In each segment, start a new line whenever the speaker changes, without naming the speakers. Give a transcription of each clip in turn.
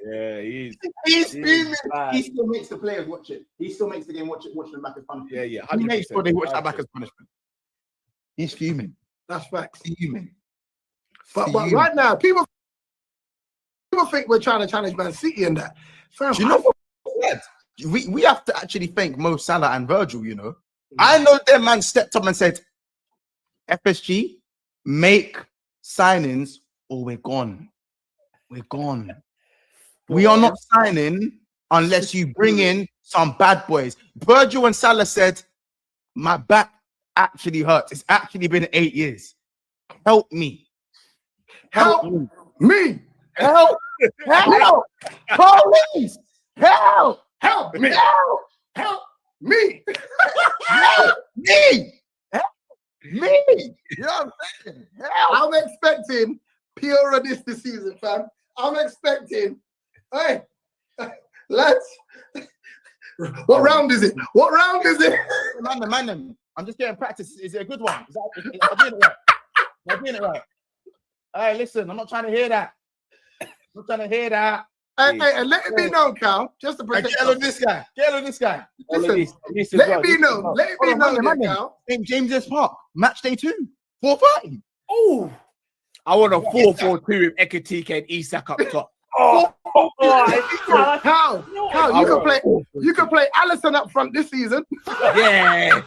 Yeah,
he's fuming. He still makes the players watch it. He still makes the game watch them back as punishment.
Yeah.
He makes sure they watch that back as punishment. He's fuming.
That's facts.
Fuming.
But right now, people think we're trying to challenge Man City and that.
Do you know what? We have to actually thank Mo Salah and Virgil, you know. I know their man stepped up and said, FSG, make signings or we're gone. We're gone. We are not signing unless you bring in some bad boys. Virgil and Salah said, my back actually hurts. It's actually been 8 years. Help me.
Help me.
Help. Help. Police. Help.
Help me.
Help.
Help me.
Help me. Help me. You know what I'm saying? Help.
I'm expecting pure of this season, fam. I'm expecting. Hey, lads. What round is it? What round is it?
Man, I'm just getting practice. Is it a good one? Am I doing it right? Am I doing it right? Hey, listen, I'm not trying to hear that. I'm not trying to hear that.
Hey, let it be known, Cal. Just to protect.
Get on this guy. Get on this guy.
Listen, let it be known. Let it be known, Cal.
St. James's Park, match day 2, 4:30.
Oh, I want a 4-4-2 with Ekitike and Isak up top.
Cal, you can play Alisson up front this season.
Yeah.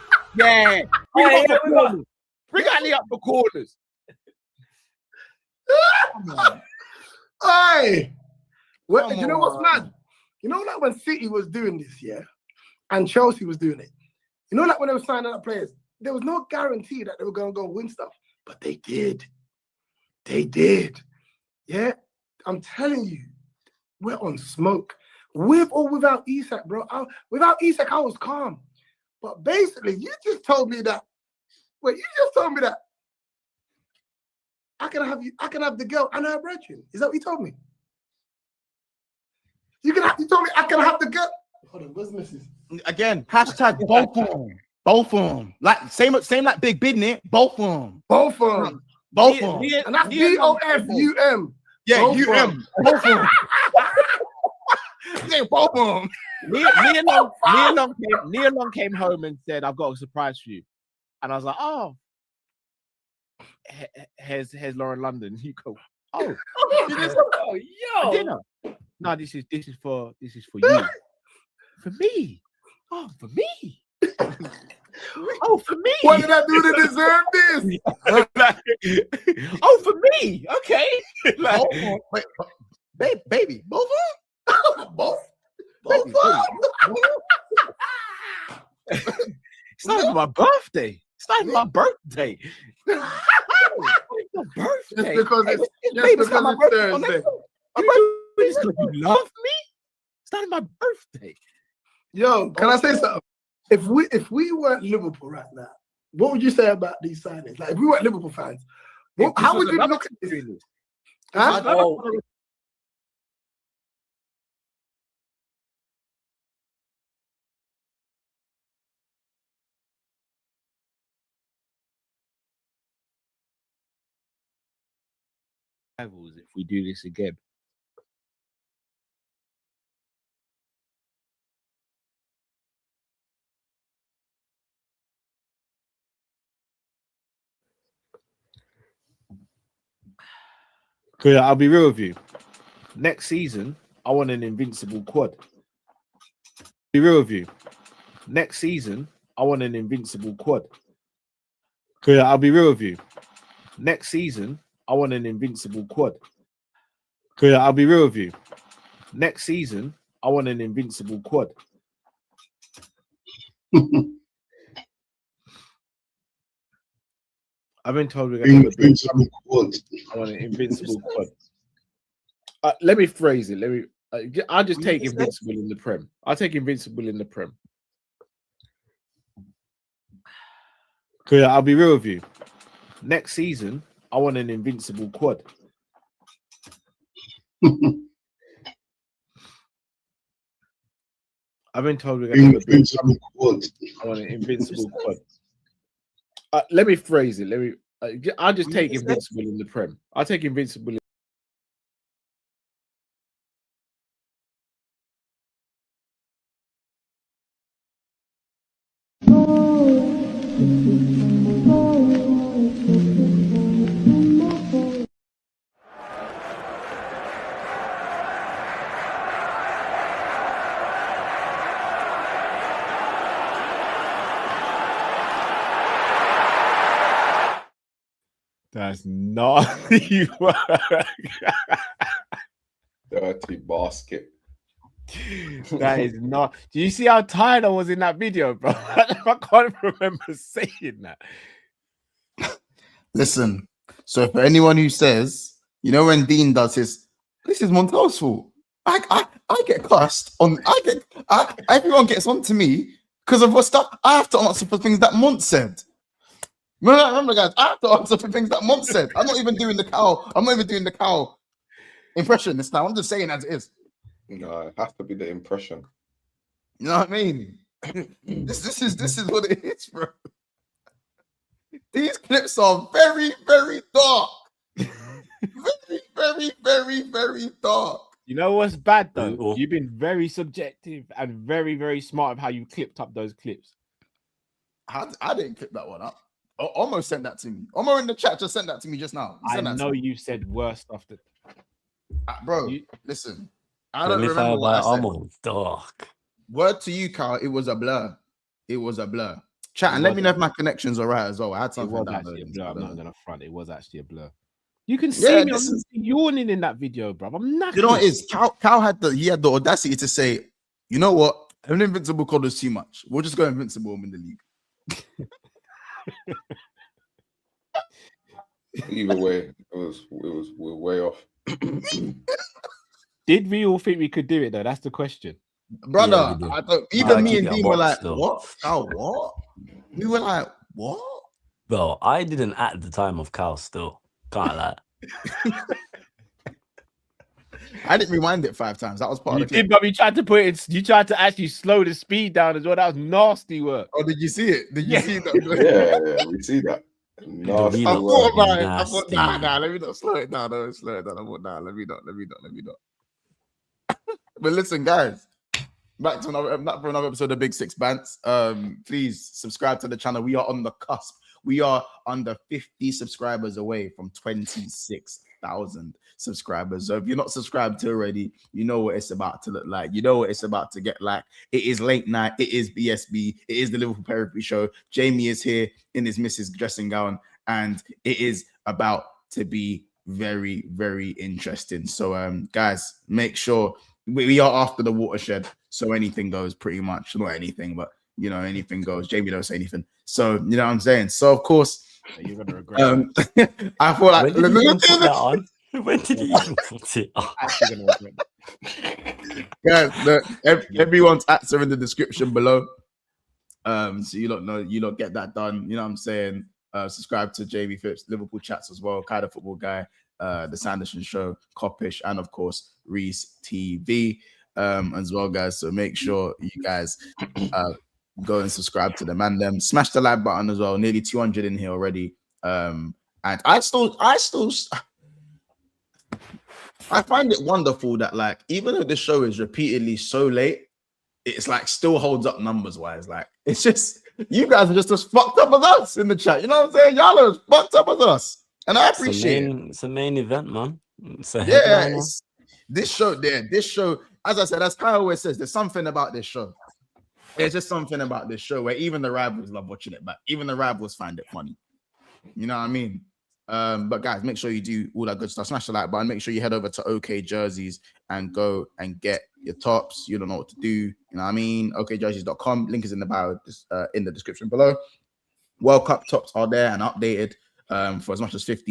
Bring Ali up the corners.
Hey, well, you know what's mad? You know, like when City was doing this, yeah, and Chelsea was doing it. You know, like when they were signing up players, there was no guarantee that they were going to go win stuff, but they did. They did. Yeah, I'm telling you, we're on smoke. With or without Isak, bro. Without Isak, I was calm. But basically, you just told me that. Wait, you just told me that I can have the girl and her brethren. Is that what you told me? You told me I can have the girl. Hold on, where's Mrs.?
Again, hashtag both of them. Both of them. Like same like Big Business. Both of them.
Both of them.
Both of them.
And that's BOFUM.
Yeah, UM. Both of them. Yeah, both of them.
Neil Long came home and said, I've got a surprise for you. And I was like, oh, here's Lauren London. You go, oh, yo. Dinner. No, this is for you. For me. Oh, for me. Oh, for me.
What did I do to deserve this?
Oh, for me. Okay.
Like, wait, baby, both of them? Both of them?
It's not even my birthday. It's not even my birthday. Your birthday.
Just because it's Thursday.
My birthday is because you love me? It's not my birthday.
Yo, can I say something? If we weren't Liverpool right now, what would you say about these signings? Like, if we weren't Liverpool fans, how would you look at this? Huh?
If we do this again. I'll be real with you. Next season, I want an invincible quad. Be real with you. Next season, I want an invincible quad. I'll be real with you. Next season, I want an invincible quad. I'll be real with you. Next season, I want an invincible quad. I've been told we're going to have invincible quad. I want an invincible quad. Let me phrase it. I'll just take invincible in the Prem. I'll take invincible in the Prem. I'll be real with you. Next season, I want an invincible quad. I've been told we're going to have invincible quad. I want an invincible quad. Let me phrase it. I'll just take invincible in the Prem. I'll take invincible. That's nasty work.
Dirty basket.
That is not. Do you see how tired I was in that video, bro? I can't remember saying that.
Listen, so for anyone who says, you know, when Dean does his, this is Montel's fault. I get cussed on. Everyone gets on to me because of what stuff. I have to answer for things that Mont said. Remember, guys, I have to answer for things that Mont said. I'm not even doing the cow. I'm not even doing the cow impression this time. I'm just saying as it is.
No, it has to be the impression.
You know what I mean? This is what it is, bro. These clips are very, very dark. Very, very, very, very dark.
You know what's bad though? You've been very subjective and very, very smart of how you clipped up those clips.
I didn't clip that one up. Almost sent that to me. Almost in the chat just sent that to me just now.
I know you said worse stuff that,
bro. Listen, I don't remember what I said.
Dark.
Word to you, Carl. It was a blur. It was a blur. Chat and let me know if my connection's all right as well. I had something.
It was actually a blur. I'm not gonna front. It was actually a blur. You can see me. I'm yawning in that video, bro. I'm not.
You know what it is? Cal had the audacity to say, you know what? An invincible code is too much. We'll just go invincible in the league.
Either way, we're way off.
Did we all think we could do it though? That's the question.
Brother, I don't, even me and Dean were like, what? Oh, what? We were like, what?
Well, I didn't at the time of Cal still. Can't lie.
I didn't rewind it 5 times. That was part
You
of the clip.
did, but you tried to put it. You tried to actually slow the speed down as well. That was nasty work.
Oh, did you see it? Did you see that?
Yeah, we see that. Nasty
I thought
work.
about it. I thought, nah, let me not slow it down. No, slow it down. I thought, nah, let me not. But listen, guys, back to another episode of Big Six Bants. Please subscribe to the channel. We are on the cusp. We are under 50 subscribers away from 26,000 subscribers. So if you're not subscribed to already, you know what it's about to look like. You know what it's about to get like. It is late night. It is BSB. It is the Liverpool Therapy Show. Jamie is here in his Mrs. dressing gown, and it is about to be very, very interesting. So, guys, make sure we are after the watershed. So anything goes, pretty much. Not anything, but you know, anything goes. Jamie don't say anything. So you know what I'm saying. So of course,
you're gonna regret.
I thought like
when did you put that on? When did you even put it on?
Guys, everyone's ads are in the description below. So you don't know, you don't get that done. You know what I'm saying. Subscribe to Jamie Phipps, Liverpool Chats as well, Kind of Football Guy, the Sanderson Show, Coppish, and of course Reese TV as well, guys. So make sure you guys go and subscribe to the mandem. Smash the like button as well. Nearly 200 in here already. And I find it wonderful that like even though this show is repeatedly so late, it's like still holds up numbers wise. Like it's just you guys are just as fucked up as us in the chat. You know what I'm saying? Y'all are as fucked up as us, and I appreciate it.
It's a main event, man.
This show, as I said, as Kyle always says, there's something about this show. There's just something about this show where even the rivals love watching it back. Even the rivals find it funny. You know what I mean? But guys, make sure you do all that good stuff. Smash the like button. Make sure you head over to OK Jerseys and go and get your tops. You don't know what to do. You know what I mean? OKJerseys.com. Link is in the bio, in the description below. World Cup tops are there and updated for as much as £15.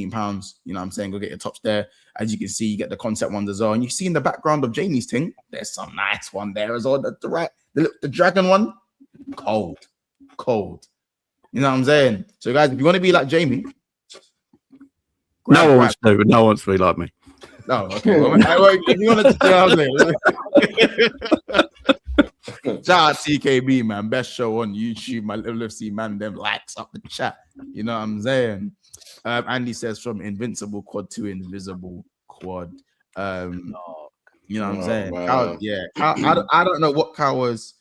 You know what I'm saying? Go get your tops there. As you can see, you get the concept ones as well. And you see in the background of Jamie's thing, there's some nice one there as well. The dragon one, cold. You know what I'm saying? So guys, if you want to be like Jamie,
no one wants to be like me.
No, okay. Well, if you want to, shout out TKB, man. Best show on YouTube. My little FC man, them likes up the chat. You know what I'm saying? Andy says from Invincible Quad to Invisible Quad. You know what I'm saying? Cal, I don't know what Cal was.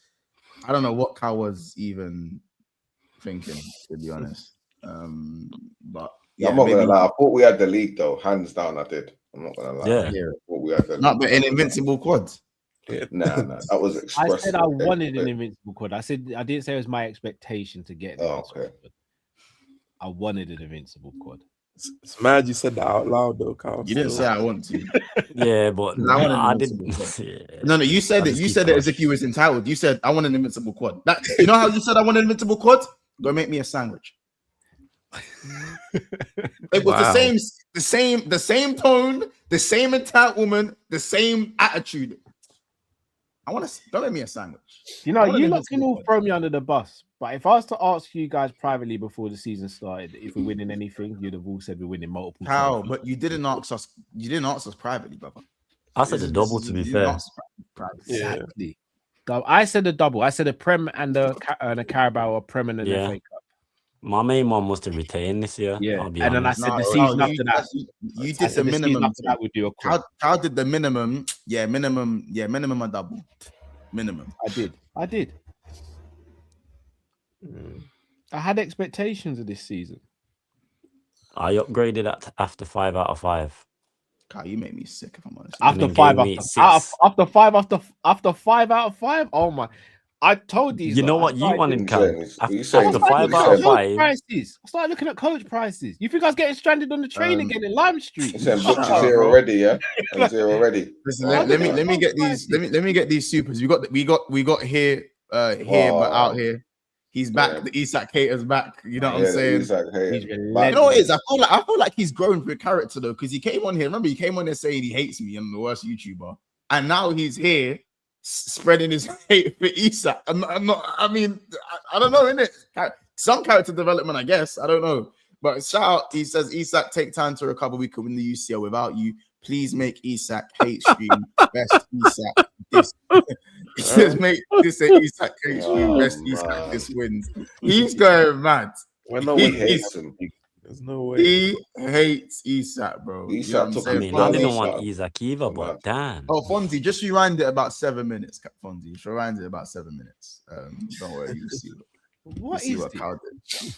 I don't know what Cal was even thinking, to be honest. But
yeah, I'm not gonna lie. I thought we had the league though, hands down. I did. I'm not gonna lie.
Yeah.
I thought we had the
not but an Invincible Quad.
Nah. That was expressive.
I said I wanted an Invincible Quad. I didn't say it was my expectation to get.
Oh, okay.
I wanted an Invincible Quad.
It's mad you said that out loud though, Carl.
You didn't say I want to.
Yeah, but
I want an
I
invincible
didn't.
quad.
Yeah.
No, you said
I
it.
just
You
keep
said it as
pushing.
if you was entitled. You said I want an invincible quad. That, you know how you said I want an invincible quad? Go make me a sandwich. It was
Wow.
the same tone, the same entitlement, the same attitude. I want to go make me a sandwich.
You
I
know,
want an
you lot can
invincible
all
quad.
throw me under the bus, but if I was to ask you guys privately before the season started if we're winning anything, you'd have all said we're winning multiple.
How?
trophies.
But you didn't ask us. You didn't ask us privately, brother.
I said a double, to be fair.
Exactly. I said a double. I said a Prem and a Carabao, a Prem and an
Yeah.
FA Cup.
My main one was to retain this year.
Yeah,
I'll be
and then I
honest.
said the season after that.
You
I
did
said
the
season
minimum.
after that would do a quad.
How did the minimum? Yeah, minimum a double. Minimum.
I did. I had expectations of this season.
I upgraded that after 5 out of 5.
God, you make me sick if I'm honest.
After
then
5
gave me
after
6.
5 out of 5. Oh my! I told these.
You know
lot,
what
I
you
started
wanted,
doing-
Cam?
You
After
saying-
I
5
started
out
looking
of
at coach
5.
prices. I started looking at coach prices. You think I was getting stranded on the train again in Lime Street?
You saying
Shut
Butch
up,
is here
bro.
already, yeah? He's here already.
Listen, let me get these. Let me get these supers. We got here but out here. He's back.
Yeah.
The Isak hater's back. You know what I'm
Yeah,
saying?
he's like, hey,
He's
back.
You know what it is? I feel like he's grown for character though, because he came on here. Remember, he came on there saying he hates me. I'm the worst YouTuber, and now he's here spreading his hate for Isak. I'm not. I mean, I don't know, innit? Some character development, I guess. I don't know. But shout out. He says, Isak, take time to recover. We could win the UCL without you. Please make Isak hate stream best Isak. This. He says, make this a Isak hate stream best Isak. This wins. He's going mad.
When no
He
one
hates him.
There's no way.
He hates Isak, bro.
Isak
You know what I'm
took
I
saying?
mean,
Fonzie
I didn't
Fonzie.
want Isaac either,
Oh,
but
man.
damn.
Oh, Fonzie, just rewind it about 7 minutes, Fonzie. Just rewind it about 7 minutes. Don't worry, you see.
What
you see
is
what
this?
Kyle did.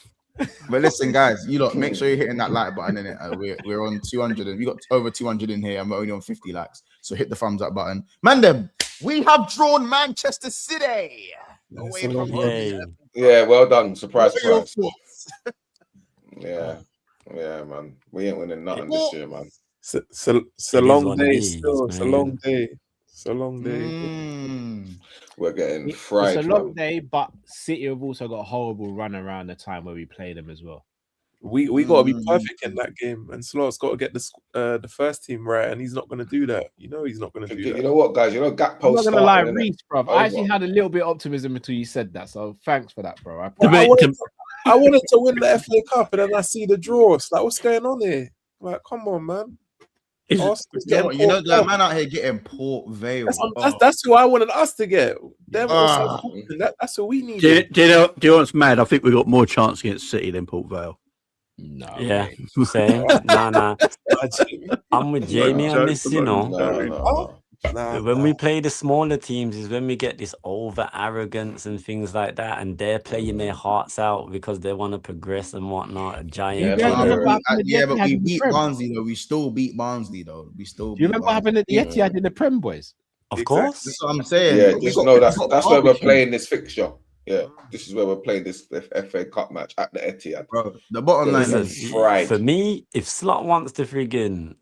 But listen, guys, you lot, make sure you're hitting that like button in it. We're on 200, and we got over 200 in here, and we're only on 50 likes. So hit the thumbs up button. Mandem, we have drawn Manchester City away from home.
Yay.
Yeah, well done. Surprise,
What are your
surprise.
thoughts?
Yeah, man. We ain't winning nothing this year, man.
It's a
It is
long
what it
day
is,
still. It's a
man.
long day. It's a long day.
We're getting
It's
fried,
a long
man.
day, but City have also got a horrible run around the time where we play them as well.
We got to be perfect in that game, and Slot's got to get the first team right, and he's not going to do that. You know, he's not going to do
You
that.
know what, guys? You know,
I'm
Gakpo's
not gonna lie,
starting, innit?
Reece, bro. I actually had a little bit of optimism until you said that. So thanks for that, bro.
I wanted to win the FA Cup, and then I see the draw. It's like, what's going on here? Like, come on, man. Arsenal's getting
You know,
Port
that
Vale.
man out here getting Port Vale.
That's who I wanted us to get. Them that's who we need.
Do you know what's mad? I think we got more chance against City than Port Vale.
No.
Yeah, same. Nah. I'm with Jamie on this, you know. When we play the smaller teams is when we get this over arrogance and things like that, and they're playing their hearts out because they want to progress and whatnot. A giant.
Yeah, but we beat Barnsley though. We still beat Barnsley though. We still.
Do you remember what happened at the Etihad in the Prem, boys?
Of course.
That's what I'm saying.
Yeah, just know that's where we're playing this fixture. Yeah, this is where we're playing this FA Cup match at the Etihad.
Bro, the bottom line
is for me, if Slot wants to friggin'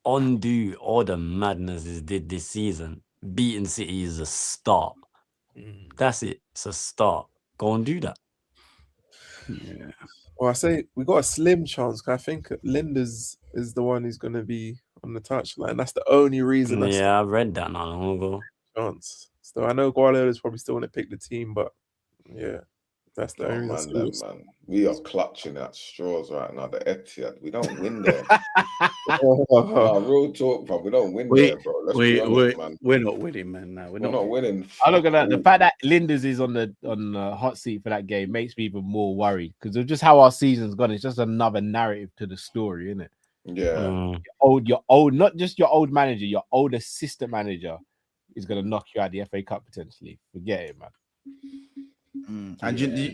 undo all the madness he did this season, beating City is a start. That's it. It's a start. Go and do that.
Yeah. Well, I say we got a slim chance. I think Linda's is the one who's going to be on the touchline. That's the only reason.
Yeah, I read that not long ago.
Chance. So I know Guardiola's probably still want to pick the team, but yeah, that's the only reason.
Man. We are clutching at straws right now. The Etihad, we don't win there. Real talk, bro. We don't win there, bro. Let's be honest, man.
We're not winning, man. No, we're
not winning.
I'm not gonna. The fact that Linders is on the hot seat for that game makes me even more worried because of just how our season's gone. It's just another narrative to the story, isn't it?
Yeah.
Your old, not just your old manager, your old assistant manager is gonna knock you out of the FA Cup potentially. Forget it, man.
And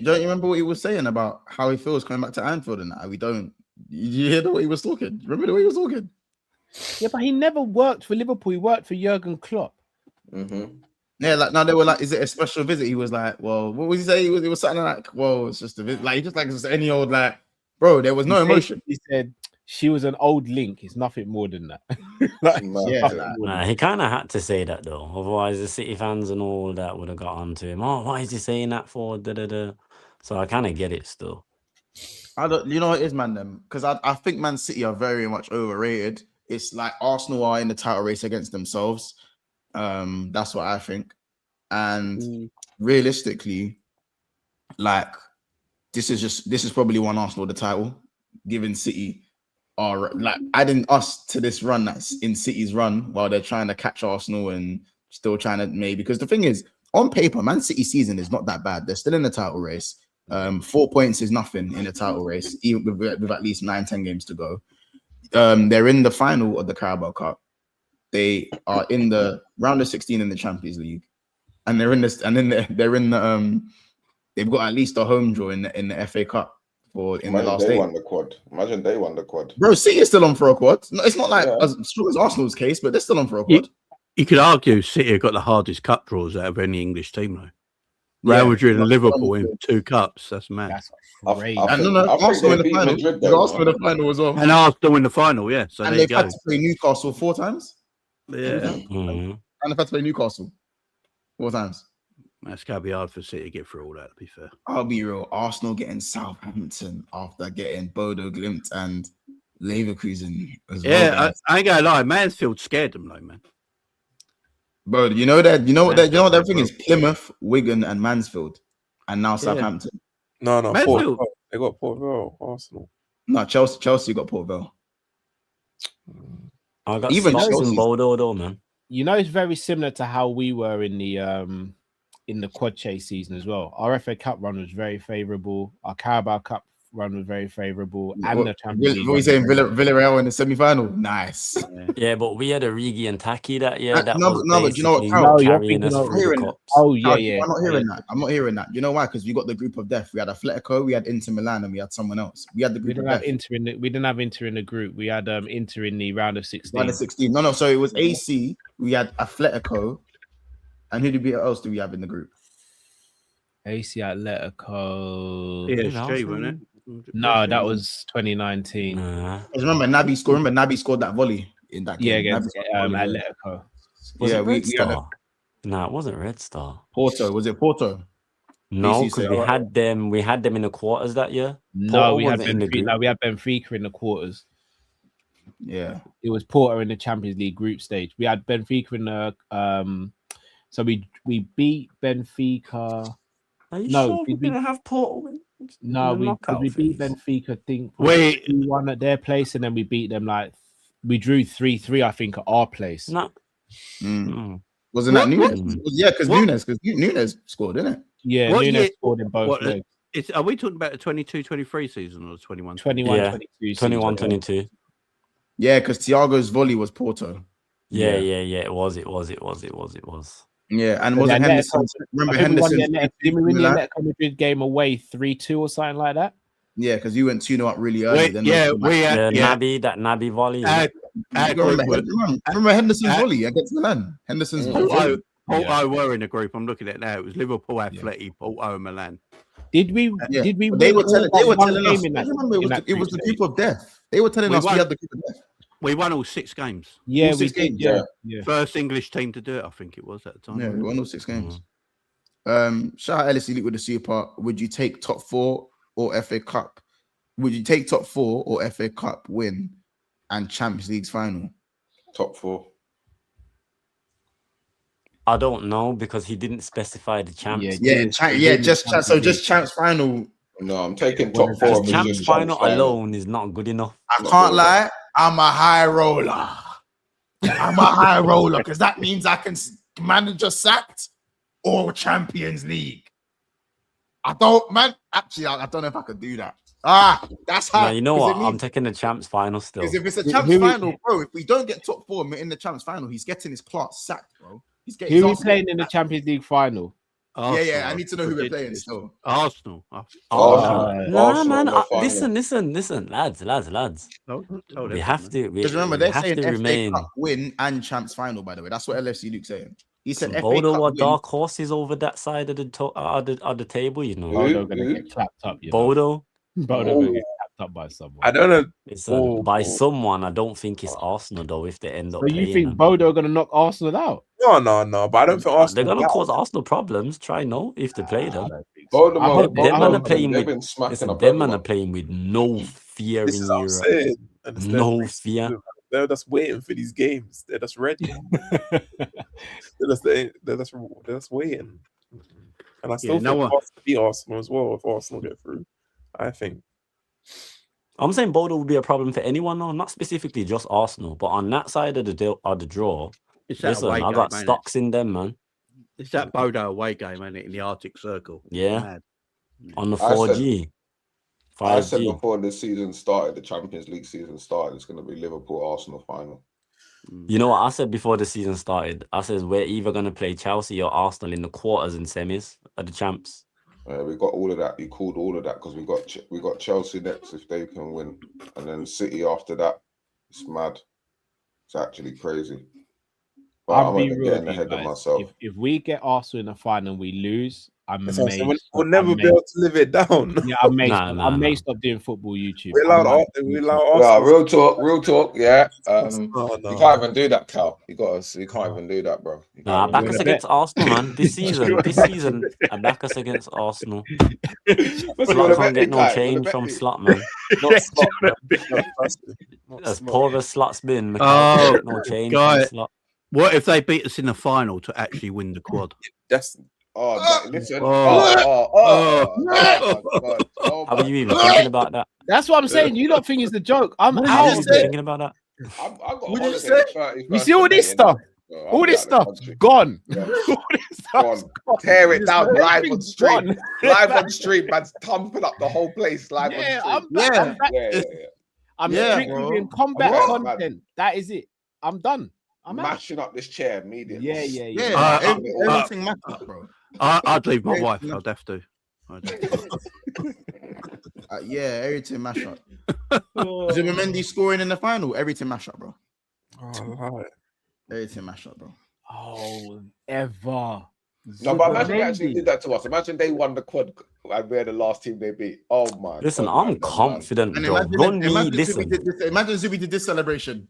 don't you remember what he was saying about how he feels coming back to Anfield and that? We don't. You hear the way he was talking? Remember the way he was talking?
Yeah, but he never worked for Liverpool. He worked for Jurgen Klopp.
Yeah, like now they were like, "Is it a special visit?" He was like, "Well, what was he say?" He was something like, "Well, it's just a visit." Like he just like it's any old like, bro. There was no emotion.
He said, she was an old link. It's nothing more than that. Like,
Yeah,
nothing
like-
more than
Nah, he kind of had to say that though. Otherwise, the City fans and all that would have got onto him. Oh, why is he saying that for? Da, da, da. So I kind of get it still.
I don't, you know what it is, man, them, because I think Man City are very much overrated. It's like Arsenal are in the title race against themselves. That's what I think. And realistically, like this is probably one Arsenal the title, given City are like adding us to this run that's in City's run while they're trying to catch Arsenal and still trying to maybe, because the thing is, on paper, Man City season is not that bad. They're still in the title race. 4 points is nothing in the title race, even with at least 9-10 games to go. They're in the final of the Carabao Cup. They are in the round of 16 in the Champions League, and they're in this, and then they're in the they've got at least a home draw in the FA Cup for in the last
they
eight.
won the quad. Imagine they won the quad.
Bro, City is still on for a quad. No, it's not like as strong as Arsenal's case, but they're still on for a quad.
You could argue City have got the hardest cup draws out of any English team, though. Real Madrid and Liverpool in 2 cups. That's mad.
That's crazy.
I think
Arsenal in
they
the
beat
final.
Madrid,
They
though,
Arsenal in the final as well.
And Arsenal in the final, yeah. So
And
there you
they've
go.
had to play Newcastle 4 times.
Yeah,
And they've had to play Newcastle 4 times.
that's gotta be hard for City to get through all that. To be fair,
I'll be real. Arsenal getting Southampton after getting Bodo Glimt and Leverkusen as well.
yeah.
guys.
I ain't gonna lie. Mansfield scared them, though, man.
Bro, you know that their thing is Plymouth, Wigan, and Mansfield, and now Southampton.
No,
Mansfield.
They got Port Vale, Arsenal.
No, Chelsea got Port Vale.
I got
Even
Slots
Chelsea's-
and Bodo though, man.
You know, it's very similar to how we were in the quad chase season as well. Our FA Cup run was very favourable. Our Carabao Cup run was very favourable, and the Champions League.
What are you saying? Villarreal in the semi-final? Nice.
Yeah, but we had Origi and Taki that year. That
No,
was
but you know what,
basically
Carol?
you're
carrying
thinking
us
of
through the
hearing
cups.
Oh yeah,
No,
yeah.
I'm not hearing that. I'm not hearing that. You know why? Because we got the group of death. We had Atletico, we had Inter Milan, and we had someone else. We had the
We
group of
didn't have
death.
we didn't have Inter in the group. We had Inter in the round of 16.
Round of 16. No. So it was AC. We had Atletico, and who else do we have in the group?
AC Atletico.
PSG, wasn't it?
No, that was 2019.
Nah.
Because remember Naby scored. Remember Naby scored that volley in that game.
Yeah, against
Naby scored that volley.
Atletico.
Was
Yeah,
it
we
Red
had a-
Star? No, it wasn't Red Star.
Porto. Was it Porto?
No,
DC
because
said,
we
oh.
had them. We had them in the quarters that year.
No,
Porto
we had
wasn't in the
Benfica.
group.
No, we had Benfica in the quarters.
Yeah.
It was Porto in the Champions League group stage. We had Benfica in the so we beat Benfica.
Are you
No,
sure
we
we're gonna have Porto?
No, we beat
phase?
Benfica. I think
Wait.
2-1 at their place, and then we beat them we drew 3-3. I think at our place.
No.
Mm. Wasn't that
What?
Nunes? Yeah, because Nunes scored, didn't it?
Yeah,
What
Nunes
year-
scored in both
what-
legs.
Are we talking about the 22-23 season or the 21?
21,
Yeah.
22,
21, 22.
Yeah, because Thiago's volley was Porto.
Yeah.
Yeah.
It was.
Yeah, and
Yeah,
wasn't
Atletico-
Henderson? Remember
I think we won
Henderson?
the Atletico- Didn't we win the Atletico Madrid game away 3-2 or something like that?
Yeah, because you went 2-0 up really early.
We had
That Naby volley.
Remember Henderson's volley against Milan? Henderson's volley.
Porto were in the group. I'm looking at it now. It was Liverpool, Atleti, Porto, and Milan.
Did we?
Yeah.
Did we?
But they
win
were telling
all but one
us.
game in that-
Remember,
in that
it was the
group
group of death. They were telling
We
us we
won.
had the group of death.
We won all 6 games.
Yeah,
all
we
6
did.
games,
Yeah,
yeah.
yeah.
First English team to do it, I think it was at the time.
Yeah, we won all 6 games. Shout out Ellis Elite with the super. Would you take top 4 or FA Cup? Would you take top 4 or FA Cup win and Champions League's final?
Top 4.
I don't know because he didn't specify the champs.
Just champs final.
No, I'm taking top 4.
Because
but
champs
just
final
champs
alone is not good enough.
I can't lie. I'm a high roller. I'm a high roller because that means I can manager sacked or Champions League. I don't know if I could do that. That's how.
Now, you know what? I'm taking the champs final still.
Because if it's a champs final, bro, if we don't get top 4 in the champs final, he's getting his class sacked, bro. He's getting.
Who are we playing in the Champions League final?
Yeah. I need to know who we're playing still.
Arsenal.
No, man.
Arsenal,
Listen, lads. We have to.
Because remember, they're
have
saying
to
FA
remain.
Cup win and champs final. By the way, that's what LFC Luke's saying. He said FA
Bodo
Cup
or
win.
dark horses over that side of the table. You know,
Bodo gonna get clapped up. You know?
Bodo.
Bodo gonna get up by someone.
I don't know.
Listen, by someone, I don't think it's Arsenal though. If they end up,
So you
playing
think
them.
Bodo are gonna knock Arsenal out?
No. But I don't think Arsenal.
They're gonna cause Arsenal problems. Try no if they play them.
Bournemouth,
Them man are
Bournemouth,
playing
they've
with.
been smacking
Listen,
up
them man are
everyone.
playing with no fear
This
in
is what I'm
Europe.
saying. And it's their
No
place to
fear.
do, man. They're just waiting for these games. They're just ready. they're just waiting. And I still think Arsenal beat Arsenal as well if Arsenal get through. I think.
I'm saying Bodo would be a problem for anyone, though, not specifically just Arsenal, but on that side of the draw.
It's that
Listen,
away
I got
game, ain't
stocks in them, man.
It's that Bodo away game, ain't it, in the Arctic Circle?
Yeah.
Mad.
On the 4G.
I said
5G.
before the season started, the Champions League season started, it's going to be Liverpool Arsenal final.
You know what I said before the season started? I said we're either going to play Chelsea or Arsenal in the quarters and semis of the champs.
We got all of that. You called all of that because we got Chelsea next if they can win, and then City after that. It's mad. It's actually crazy. But
I'll
I'm
be
not
real
getting
with you
ahead of
guys.
myself.
If we get Arsenal in the final and we lose, I'm
That's what I'm saying.
amazed.
We'll never be able to live it down.
Yeah, I may
Nah.
stop doing football YouTube.
We allow
Well,
Arsenal.
real talk. Yeah.
No.
You can't even do that, Cal. You can't even do that, bro.
Nah, back us against Arsenal, man. This season, I back us against Arsenal. Slot can't get no change from Slot, man.
Not Slot, man.
As poor as Slot's been, McCall get no change from Slot.
What if they beat us in the final to actually win the quad?
Listen. How
are you even thinking about that?
That's what I'm saying. You don't think it's the joke. I'm
How
out
are
of
you
it.
thinking about that?
You see all this stuff? All this stuff gone. All this stuff gone.
Tear it down live on stream.
Gone.
Live on stream, man's thumping up the whole place live on stream.
I'm strictly doing combat content. That is it. I'm done. I'm
mashing up this chair immediately.
Yeah. Everything matters, bro.
I'd leave my wife. I'd have to.
Yeah, everything mash up. Zubimendi scoring in the final, everything mash up, bro. Everything mash up, bro.
Oh, ever.
No, but imagine they actually did that to us. Imagine they won the quad and we're the last team they beat. Oh my!
Listen, God, I'm confident, bro.
Imagine Zubi did this celebration.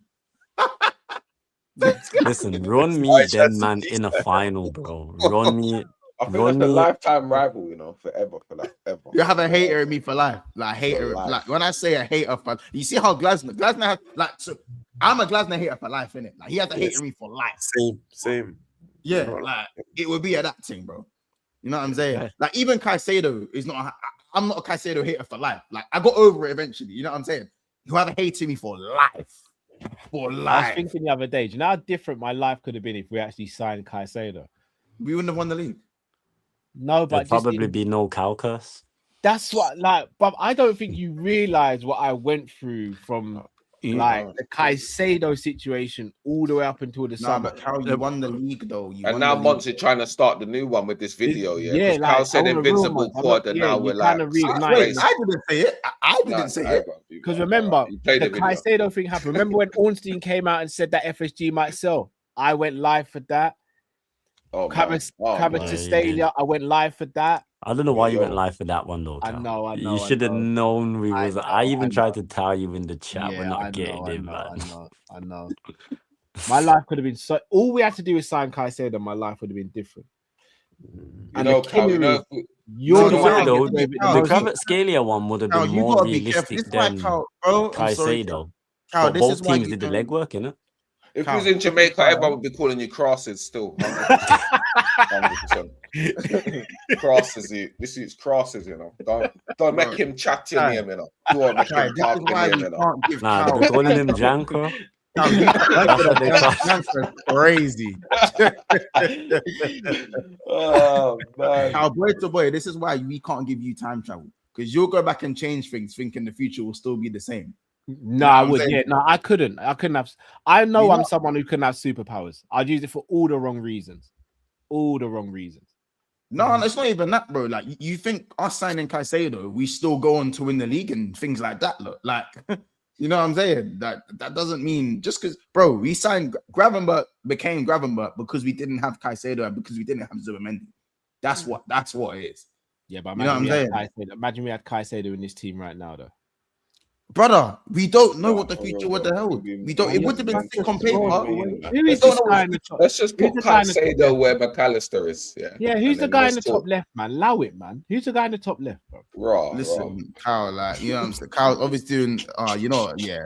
Listen, run me, then man, in a final, bro. Run me.
I think that's a lifetime rival, you know, forever.
You have a hater in me for life, like hater. Like when I say a hater for, you see how Glasner has like. So I'm a Glasner hater for life, innit? Like he has a hater in me for life.
Same.
Yeah, like it would be that thing, bro. You know what I'm saying? Like even Caicedo is not. I'm not a Caicedo hater for life. Like I got over it eventually. You know what I'm saying? You have a hate in me for life. For life.
I was thinking the other day, do you know how different my life could have been if we actually signed Caicedo?
We wouldn't have won the league.
No, but
there'd probably be no cow curse.
That's what, like, but I don't think you realize what I went through from like the Caicedo situation all the way up until the summer.
But Cal, you won the league though.
And now Monty trying to start the new one with this video. Yeah,
like,
Cal said invincible quad, and now we're like,
I didn't say it. I didn't say it.
Because remember, the Caicedo thing happened. Remember when Ornstein came out and said that FSG might sell? I went live for that. Cavastalia, I went live for that.
I don't know why you went live for that one though.
Cal. I know.
You should have known we was. I even tried to tell you in the chat we're not getting him, man.
I know. My life could have been so. All we had to do is sign Caicedo, and my life would have been different.
You know, Cal,
the Kvaratskhelia one would have been more realistic than Caicedo. But both teams did the legwork, innit?
If he was in Jamaica, everyone would be calling you crosses still. 100%. Crosses, this is crosses, you know. Don't make him chat to him, you know. Don't make him talk to him, you know.
Nah, they're calling him Janko.
That's crazy.
Oh man.
Our boy to boy, this is why we can't give you time travel. Because you'll go back and change things, thinking the future will still be the same.
No, I would. Yeah, no, I couldn't have. I know I'm someone who couldn't have superpowers. I'd use it for all the wrong reasons. No,
it's not even that, bro. Like you think us signing Caicedo, we still go on to win the league and things like that. Look, like you know what I'm saying? That doesn't mean just because, bro, we signed Gravenberch became Gravenberch because we didn't have Caicedo and because we didn't have Zubimendi. That's what it is.
Yeah, but
you know what I'm saying?
Imagine we had Caicedo in this team right now, though.
Brother, we don't know what the future would have held. We don't. It would have been sick on paper.
Who is this guy in the top?
Let's just put
Who's the guy in the top
Caicedo
left?
where McAllister is. Yeah.
Yeah,
And
who's the
then
guy in
let's
the top
talk.
left, man? Allow it, man. Who's the guy in the top left, bro?
Raw.
Listen, Kyle, like, you know what I'm saying? Kyle obviously doing, you know what? Yeah.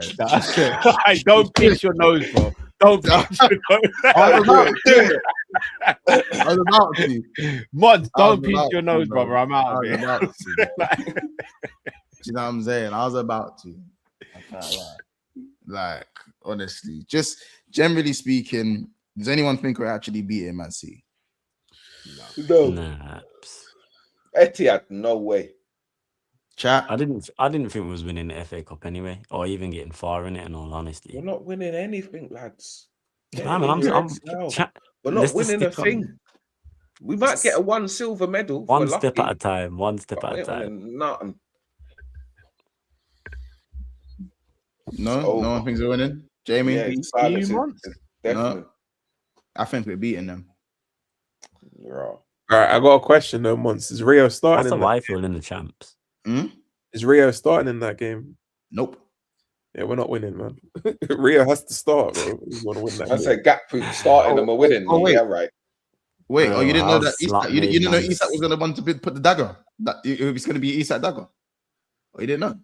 Hey, don't pinch your nose, bro. Don't pinch your nose.
I was about to.
Mods,
I was
don't pinch
about
your
to,
nose,
bro.
brother. I'm out of
I was
here.
about to. You know what I'm saying? I was about to. Like, honestly, just generally speaking, does anyone think we're actually beating Man City?
No.
Nah.
Etihad, no way.
Chat.
I didn't think we was winning the FA Cup anyway, or even getting far in it. In all honesty,
We're not winning anything, lads.
Nah, man,
We're not
let's just
winning a
stick on-
thing. We might get a one silver medal. if
One
we're
step
lucky,
at a time. One step
but
at
we
a
ain't
time.
winning nothing.
No,
over.
no one thinks we're winning. Jamie,
Yeah, silence
months?
is definitely.
I think we're beating them.
Raw.
All right, I got a question though, Mons. Is Rio starting
That's a
in that?
rifle in the champs.
Is Rio starting in that game?
Nope.
Yeah, we're not winning, man. Rio has to start, bro. We want to win that
I
game.
said Gakpo starting and we're winning.
oh, wait.
Yeah, right.
Wait,
Oh,
you didn't know
how
that
slap
you didn't know
made
Isak was going to want to put the dagger? That it was going to be Isak dagger? Oh, you didn't know?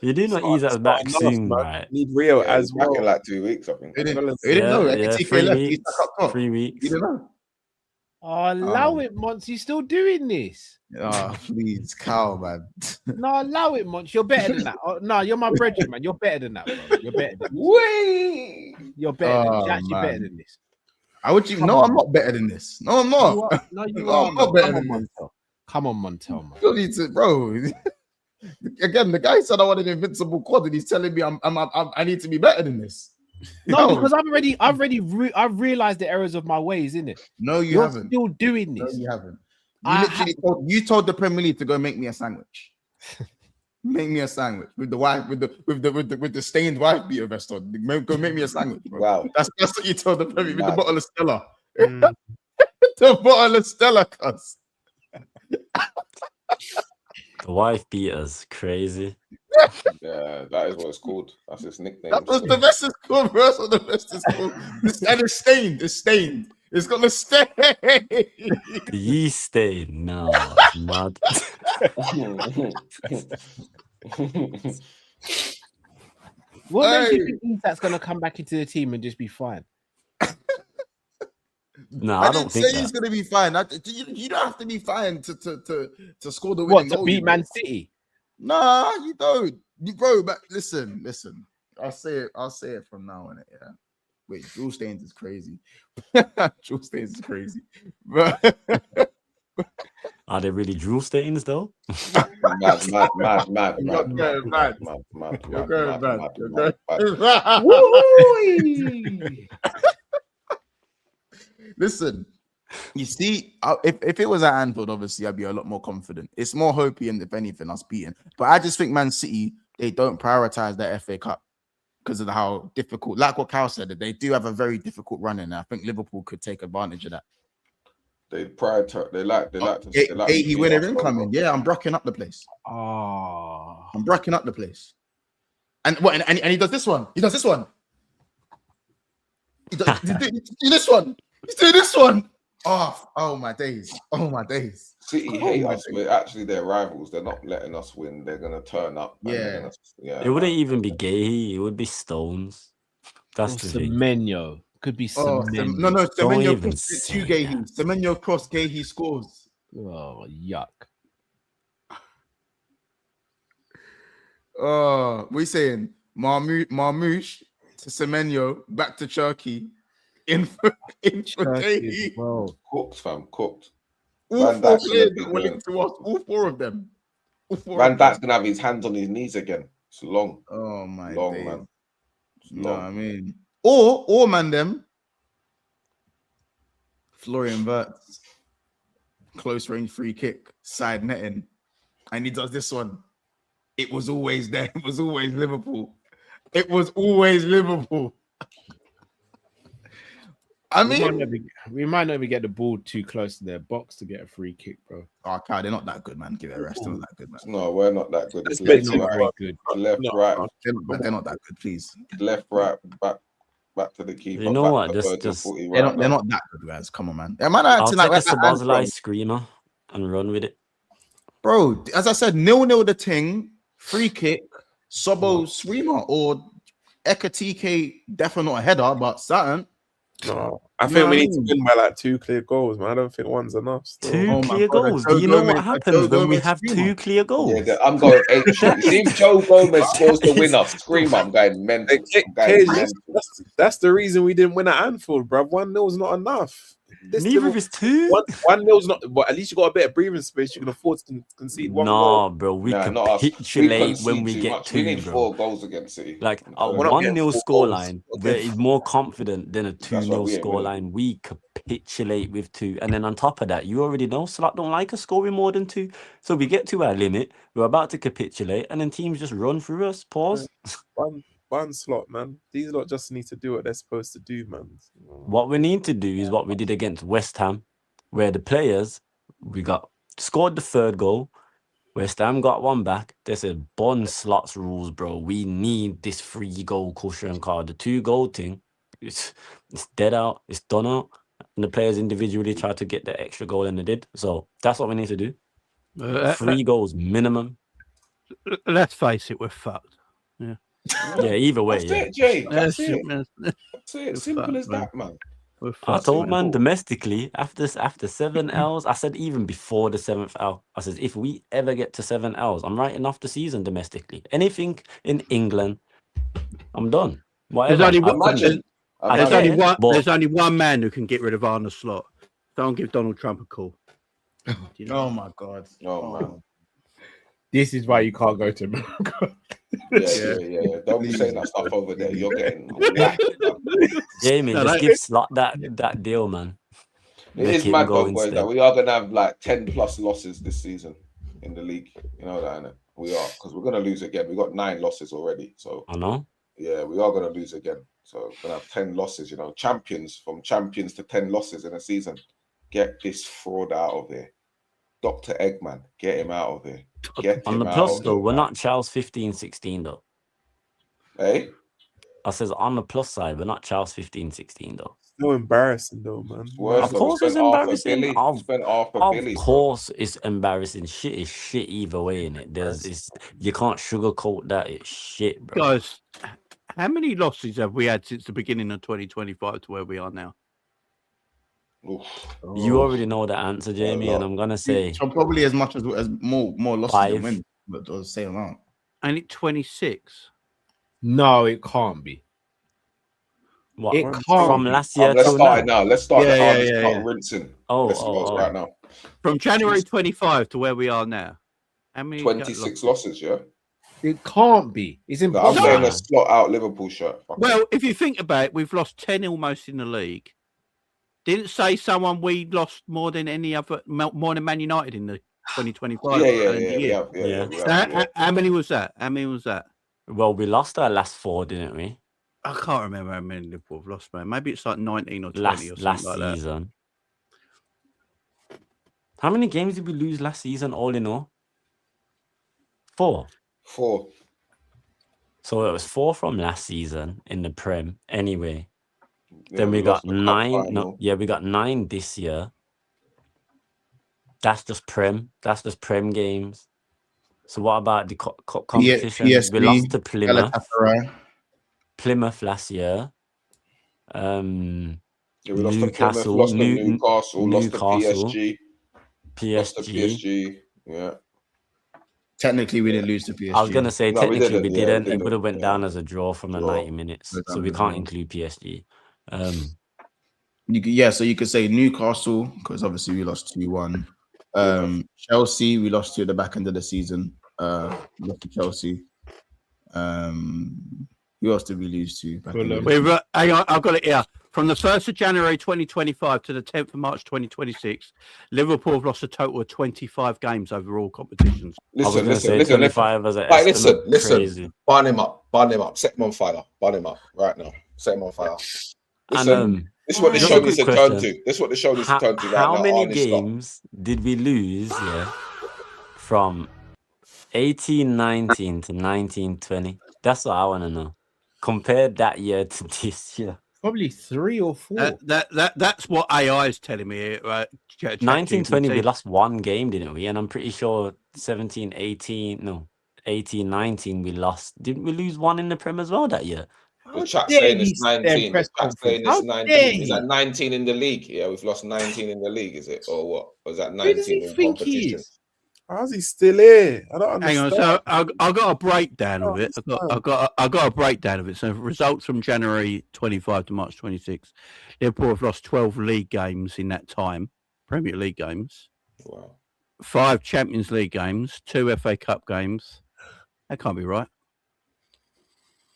You do not
Start-
ease that
start
back
enough,
soon,
man.
right?
Need Rio
Yeah,
as
he's back
well.
in like 2 weeks, I think.
You didn't know?
Yeah,
XTK
3
left.
weeks.
Isak up top.
3
You
weeks.
didn't know?
Oh, allow it, Mons. You're still doing this.
Oh, please, Cal, man.
No, allow it, Mons. You're better than that. Oh, no, you're my brethren, man. You're better than that, bro. You're better than this.
Wait.
You're better than this. You're
Oh,
actually
man.
better than this.
I would you?
Come
No,
on,
I'm not better than this. No, I'm not.
You are, no, you
No,
are.
I'm not
Man.
better
Come on,
than
Montel. Come on, Montel, man.
You need to, bro. Again, the guy said I want an invincible quad, and he's telling me I need to be better than this.
No, because I've realized the errors of my ways, innit?
No, you
You're
haven't.
still doing
No,
this.
you haven't.
I
You told the Premier League to go make me a sandwich. Make me a sandwich with the wife with the stained wife beater vest on. Go make me a sandwich, bro.
Wow.
That's what you told the Premier League with the
Mad.
bottle of Stella. The bottle of Stella, cuz.
The wife beaters, crazy.
Yeah, that is what it's called. That's its nickname.
That's what the vest is called, bro. That's what the vest is called. And it's stained. It's stained. It's got the stain.
The yeast stain. No, it's mad.
What makes you think Isak's gonna come back into the team and just be fine?
No,
I
I don't
didn't
think
say he's
that.
gonna be fine. You don't have to be fine to score the
What
winning
to
goal.
beat
you know.
Man City?
Nah, you don't, bro. But listen. I'll say it from now on. Yeah. Wait, Jewel Stains is crazy. Jewel Stains is crazy. But
Are they really drool stains though?
Mad.
You're going mad. You're going mad. You're going mad. Listen, you see, if it was at Anfield, obviously I'd be a lot more confident. It's more hopey and if anything, us beating. But I just think Man City, they don't prioritize their FA Cup because of how difficult, like what Cal said, that they do have a very difficult run in there. I think Liverpool could take advantage of that.
They prioritize. They like to.
He winner incoming. Yeah, I'm brocking up the place.
Oh,
I'm brocking up the place. And what? And he does this one. He does this one. He does this one. He's doing this one. Oh my days. Oh my days.
City hate us. We're actually their rivals. They're not letting us win. They're gonna turn up.
Yeah.
Yeah.
It wouldn't even be Gay. It would be Stones. That's the thing.
Semenyo could be Semenyo.
No.
Don't
Semenyo
even
crossed
say
to Gahey. Semenyo cross Gahey scores.
Oh, yuck.
What are you saying? Marmouche to Semenyo, back to Cherky. In for Gahey.
Bro.
Cooked, fam. Cooked.
All
Van
four
Dijk's
players
gonna be
that were
doing-
linked to us. All four of them.
Van Dijk's gonna have his hands on his knees again. It's long.
Oh my
Long,
days.
man. It's
No,
long.
I mean, or mandem. Florian Wirtz, close range free kick, side netting, and he does this one. It was always there. It was always Liverpool. It was always Liverpool. I
we might,
mean,
not even get the ball too close to their box to get a free kick, bro.
oh, Kai, they're not that good, man. Give it a rest. They're not that good, man.
No, we're not that good. It's
They're
left,
not very
right,
good.
left, right,
They're not that good, please.
left, right, back to the keeper.
You know
back
what?
to
Just
Virgil, 40
They're
right
not
now.
that good, guys. Come on, man. Man,
I'll
acting like
take a
we're at
Sabazlai
Anfield.
screamer and run with it.
Bro, as I said, 0-0 the thing, free kick, Sobo screamer, or Ekatike, definitely not a header, but something.
No, I
You know
think
what
we
I
need to
mean?
win by like 2 clear goals, man. I don't think one's enough. Still.
Two
Oh my
clear
God, a
goals.
Joe
Do you know
Gomez-
what
a
happens
Joe
when we
Gomez
have
screamer.
2 clear goals?
Yeah, I'm going 8 shit. See if Joe Gomez scores the winner, scream, I'm going mental. I'm going mental.
That's the reason we didn't win at Anfield, bro. 1-0 is not enough.
Neither of us 2.
1-0 is not. But at least you got a bit of breathing space. You can afford to concede 1 goal.
Nah, bro, we
Nah, not us. We
capitulate when
concede
we
too
get
much.
2,
We need
bro.
4 goals against City.
Like a
we're not getting
1-0
4
scoreline,
goals.
where it's more confident than a
That's why
2-0
we ain't winning.
scoreline. We capitulate with 2. And then on top of that, you already know Slot don't like us scoring more than 2. So we get to our limit, we're about to capitulate, and then teams just run through us. Pause.
One slot, man. These lot just need to do what they're supposed to do, man.
What we need to do is what we did against West Ham, where the players, scored the 3rd goal. West Ham got 1 back. They said, Bond Slots rules, bro. We need this 3-goal cushion card. The 2-goal thing, it's dead out. It's done out. And the players individually tried to get the extra goal, and they did. So that's what we need to do. 3 goals minimum.
Let's face it, we're fucked.
Yeah, either way,
That's
yeah.
it, Jay. That's
That's
it.
it.
That's it. Simple as that, man.
We're
I
fucked.
told man domestically after 7 L's, I said even before the 7th L, I said if we ever get to 7 L's, I'm writing off the season domestically. Anything in England, I'm done. Whatever.
There's only one man who can get rid of Arne Slot. Don't give Donald Trump a call.
Oh my God.
Oh, man.
This is why you can't go to America.
Yeah. Don't be saying that stuff over there. You're getting whacked, man.
Jamie, just give Slot that deal, man.
It is mad, though, boys, that we are going to have like 10 plus losses this season in the league. You know that, innit? We are, because we're going to lose again. We got 9 losses already. So
I know.
Yeah, we are going to lose again. So we're going to have 10 losses, you know. From champions to 10 losses in a season. Get this fraud out of here. Dr. Eggman, get him out of here.
On the plus, though, we're not Charles 15-16, though.
Hey?
I says on the plus side, we're not Charles 15-16, though.
So embarrassing, though, man.
Of course it's embarrassing. Of
Billy,
course it's embarrassing. Shit is shit either way, innit? You can't sugarcoat that. It's shit, bro.
Guys, how many losses have we had since the beginning of 2025 to where we are now?
You already know the answer, Jamie, and I'm gonna say
probably as much as more losses
5.
than wins, but the same amount.
Ain't it 26?
No, it can't be.
what
It can't
from
be.
last year
let's
till
start it
now.
now. Let's start
Yeah,
the hardest
yeah,
part
yeah.
rinsing.
Oh,
Let's go right now.
From January 25 to where we are now. How many?
26 losses, yeah?
It can't be. It's
I'm
impossible.
wearing a slot out Liverpool shirt. Fuck
Well, if you think about it, we've lost 10 almost in the league. Didn't say someone we lost more than any other, more than Man United in the 2025 calendar year.
Yeah.
How many was that? How many was that?
Well, we lost our last 4, didn't we?
I can't remember how many Liverpool have lost, man. Maybe it's like 19 or 20 or something
Last
like that.
season. How many games did we lose last season, all in all? 4.
4.
So it was 4 from last season in the Prem. Anyway,
Yeah,
then we got
lost the cup
9.
final.
We got 9 this year. That's just Prem. That's just Prem games. So what about the competition?
PSV,
We lost to Plymouth.
Galatasaray.
Plymouth last year.
Yeah, we lost
Newcastle,
to Plymouth, lost to Newcastle, lost to
Newcastle,
PSG. Lost to PSG. Yeah.
Technically, we didn't lose to PSG.
I was gonna say
No, we
technically we
didn't, yeah,
didn't.
we
It would have went
didn't,
down
yeah.
as a draw from the
Draw.
90 minutes,
Went
so
down
we
as a
can't
draw.
include PSG.
So you could say Newcastle because obviously we lost 2-1. Chelsea, we lost to at the back end of the season. Lost to Chelsea. Who else did we lose to? Back in the
We've hang on, I've got it here. From the 1st of January 2025 to the 10th of March 2026, Liverpool have lost a total of 25 games over all competitions.
Listen.
25 as an
Right,
estimate.
listen.
Crazy.
Burn him up. Set him on fire. Burn him up right now. Set him on fire.
And
This is what the
Just
show
a
needs
quick
to turn
question.
to. This is what the show needs to turn to right
How
now.
many
Arnie, stop.
games did we lose? Yeah, from 18-19 to 19-20. That's what I want to know. Compare that year to this year.
Probably 3 or 4.
That's what AI is telling me.
19-20, we lost one game, didn't we? And I'm pretty sure 18-19, we lost. Didn't we lose one in the Prem as well that year?
The chat saying it's 19. The chat saying it's 19. Is that 19 in the league? Yeah, we've lost 19 in the league, is it? Or what? Or is that 19 in competition?
How's he still here? I don't
Hang
understand.
on, so I got a breakdown of it. I got a breakdown of it. So results from January 25 to March 26. Liverpool have lost 12 league games in that time, Premier League games.
Wow.
5 Champions League games, 2 FA Cup games. That can't be right.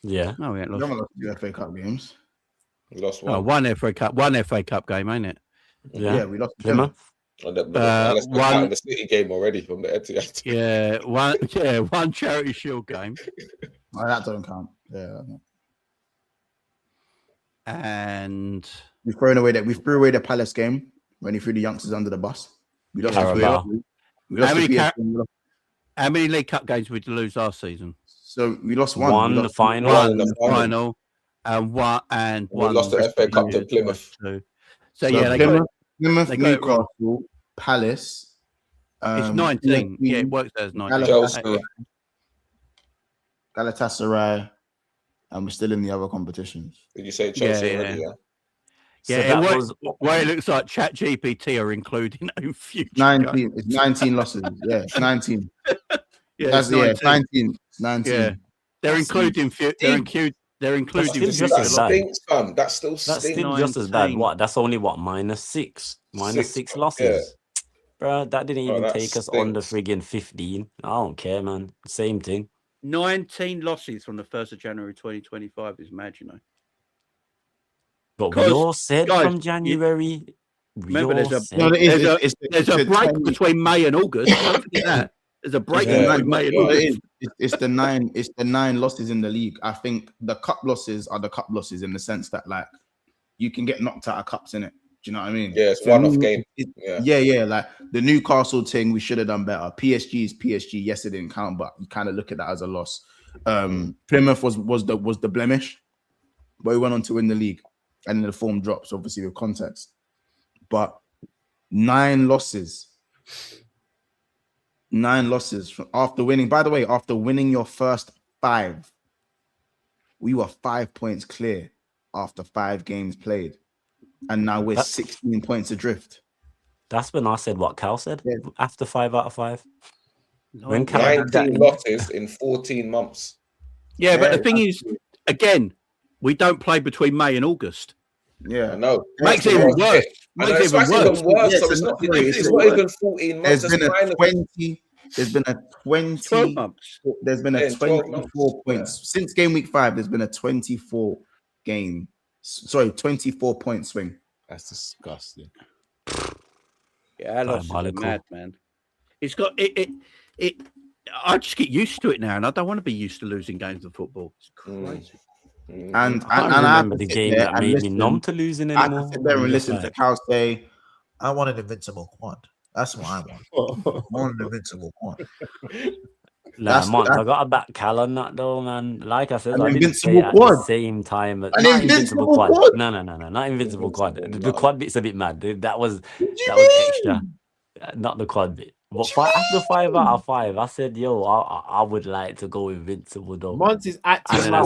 Yeah.
No, we ain't
We
lost.
haven't lost 2 FA Cup games.
We lost
Oh,
one.
one FA Cup game, ain't it?
Yeah, we lost
Plymouth.
Let's go out in the City game already from the Etihad.
Yeah, one Charity Shield game.
Oh, that doesn't count. Yeah.
And
we threw away the Palace game when he threw the youngsters under the bus. We lost
Carabao.
How many League Cup games did we lose last season?
So we lost one.
One,
We
the
lost
final.
One in the
Final, and one.
We lost the FA Cup to Plymouth.
So yeah, they got
Plymouth,
they got it wrong.
Newcastle, Palace.
It's 19. Yeah, it works as 19.
Chelsea.
Galatasaray, and we're still in the other competitions.
Did you say Chelsea already? Yeah.
Yeah,
that
it,
was
where it looks like ChatGPT are including in future.
19. It's 19 losses. Yeah, it's 19.
Yeah,
That's
it's
19. It's 19.
Yeah, they're including. They're including.
still just
That
as bad.
stinks, fam. That still
That's
stinks.
still just as bad.
19.
What? That's only what? -6.
Six,
-6 losses. Bro, that didn't even
that
take us under
stinks.
friggin' 15. I don't care, man. Same thing.
19 losses from the 1st of January 2025 is mad, you know.
But we
Guys,
all said from January.
Remember, there's a
it's
break
the
between May and August. Don't forget that. There's a break between May and August.
It's the 9 losses in the league. I think the cup losses are the cup losses in the sense that like you can get knocked out of cups in it. Do you know what I mean?
Yeah, it's one-off game.
Yeah. Like the Newcastle thing, we should have done better. PSG is PSG. Yes, it didn't count, but you kind of look at that as a loss. Plymouth was the blemish, but we went on to win the league, and then the form drops obviously with context. But 9 losses. 9 losses after winning. By the way, after winning your first 5, we were 5 points clear after 5 games played. And now we're 16 points adrift.
That's when I said what Cal said after 5 out of 5.
When Cal 19 losses in 14 months.
Yeah, but the thing is, again, we don't play between May and August.
Yeah,
I know.
Makes it even worse.
Makes it even worse.
Yeah,
So it's not even 14 months.
There's been a 20
months.
There's been a 24 points since game week 5. There's been a 24 point swing.
That's disgusting.
Yeah, that loss is mad, man. It's got it. I just get used to it now, and I don't want to be used to losing games of football. It's crazy.
And
I remember the game that made me numb to losing anymore.
I have to sit there and listen to Cal say,
I want an invincible quad. That's what I want. I want an invincible quad.
I got to back Cal on that though, man. Like I said,
an
I didn't say
invincible
it at
quad.
the same time.
An invincible quad.
No, not invincible quad. The quad bit's a bit mad. That was extra. Not the quad bit. But after 5 out of 5, I said, "Yo, I would like to go invincible though."
Mons is acting.
Man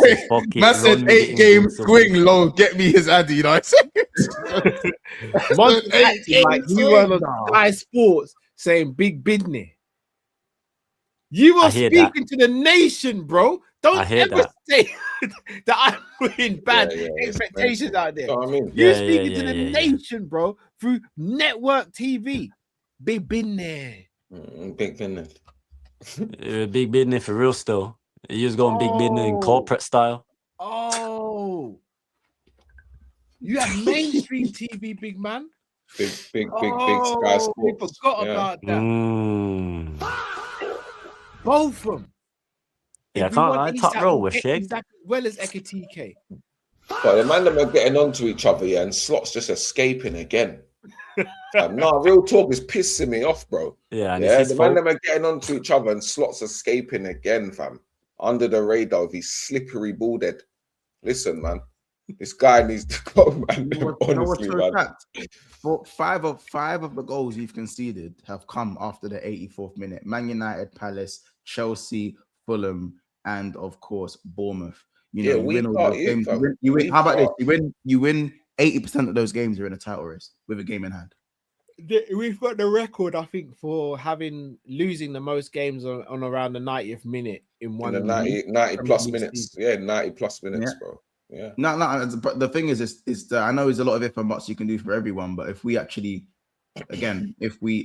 said 8 games swing low. Get me his addy. You know what I'm saying?
Mons is acting like you were on Sky Sports saying big business. You were speaking to the nation, bro. Don't ever say that I'm putting bad expectations out there.
I mean,
You're speaking to the nation, bro, through network TV. Big business.
Big business.
Big business for real still. You was going big business in corporate style.
Oh. You have mainstream TV, big man.
Big Sky Sports.
We forgot about that. Both of them.
Yeah, I can't lie. Top row with Shake.
Exactly, well as Ekatike.
But the man them are getting onto each other, yeah, and Slot's just escaping again. Real talk is pissing me off, bro.
Yeah, and
The man them are getting onto each other and Slot's escaping again, fam. Under the radar with his slippery ball head. Listen, man, this guy needs to go, man. Honestly, man.
For five of the goals you've conceded have come after the 84th minute. Man United, Palace, Chelsea, Fulham, and of course Bournemouth. You know, you win all those games. You win. How about this? You win 80% of those games. You're in a title race with a game in hand.
We've got the record, I think, for losing the most games on around the 90th minute in one.
In the 90 plus minutes. Yeah, 90 plus minutes, bro. Yeah.
No. But the thing is that I know there's a lot of if and buts you can do for everyone, but if we actually, again,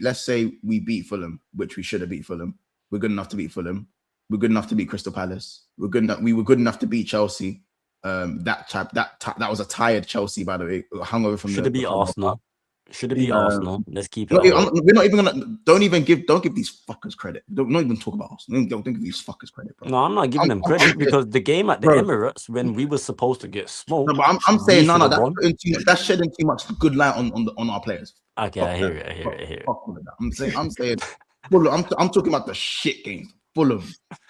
let's say we beat Fulham, which we should have beat Fulham, we're good enough to beat Fulham. We're good enough to beat Crystal Palace. We were good enough to beat Chelsea. That was a tired Chelsea, by the way, hungover from.
Should it be Arsenal? Should it be Arsenal? Let's keep it.
We're not even gonna. Don't give these fuckers credit. Don't even talk about Arsenal. Don't give these fuckers credit, bro.
No, I'm not giving them credit because the game at the Emirates when we were supposed to get smoked.
No, but I'm saying no. That's shedding too much good light on our players.
Okay, I hear it.
I'm saying. Fulham, I'm talking about the shit games. Fulham,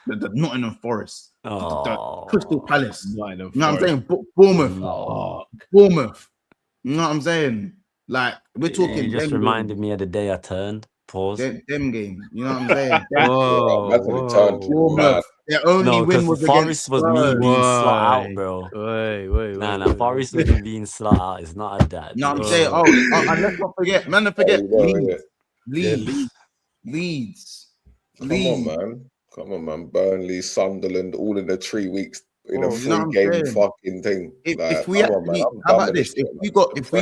the Nottingham Forest, the Crystal Palace. You know what I'm saying? Bournemouth. Bournemouth. You know what I'm saying? Like, we're talking.
You just reminded me of the day I turned. Pause.
Them games. You know what I'm saying?
Whoa.
Their only win was
Forest was me being slot out, bro. Wait. Nah. Forest was me being slot out. It's not a dad.
No, I'm saying, and let's not forget, Leeds.
Come on, man. Burnley, Sunderland, all in the 3 weeks in a 3-game fucking thing.
If we actually, how about this? If we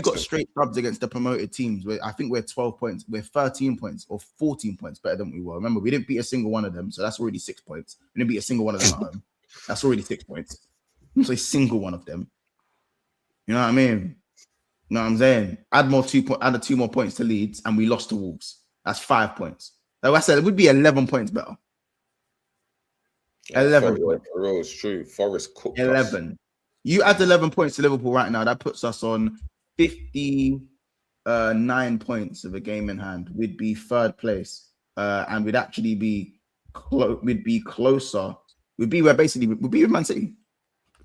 got straight subs against the promoted teams, I think we're 12 points, we're 13 points or 14 points better than we were. Remember, we didn't beat a single one of them, so that's already 6 points. We didn't beat a single one of them at home. That's already 6 points. So a single one of them. You know what I mean? You know what I'm saying? Add 2 more points to Leeds, and we lost to Wolves. That's 5 points. Like I said, it would be 11 points better. 11 points.
For real, it's true. Forest cooked
11.
us.
You add 11 points to Liverpool right now. That puts us on 59 points of a game in hand. We'd be third place, and we'd actually be we'd be closer. We'd be with Man City.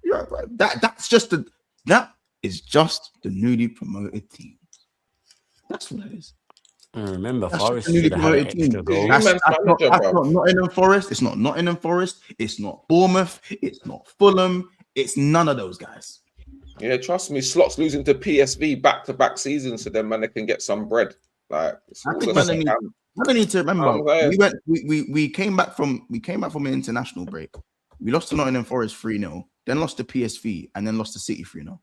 Yeah, that is just the newly promoted team. That's what it is.
Remember, Forest should have had an extra goal.
That's not Nottingham Forest. It's not Nottingham Forest. It's not Bournemouth. It's not Fulham. It's none of those guys.
Yeah, trust me. Slot's losing to PSV back-to-back seasons, so then man, they can get some bread. Like,
I think man, they need to remember. We came back from an international break. We lost to Nottingham Forest 3-0, then lost to PSV, and then lost to City 3-0.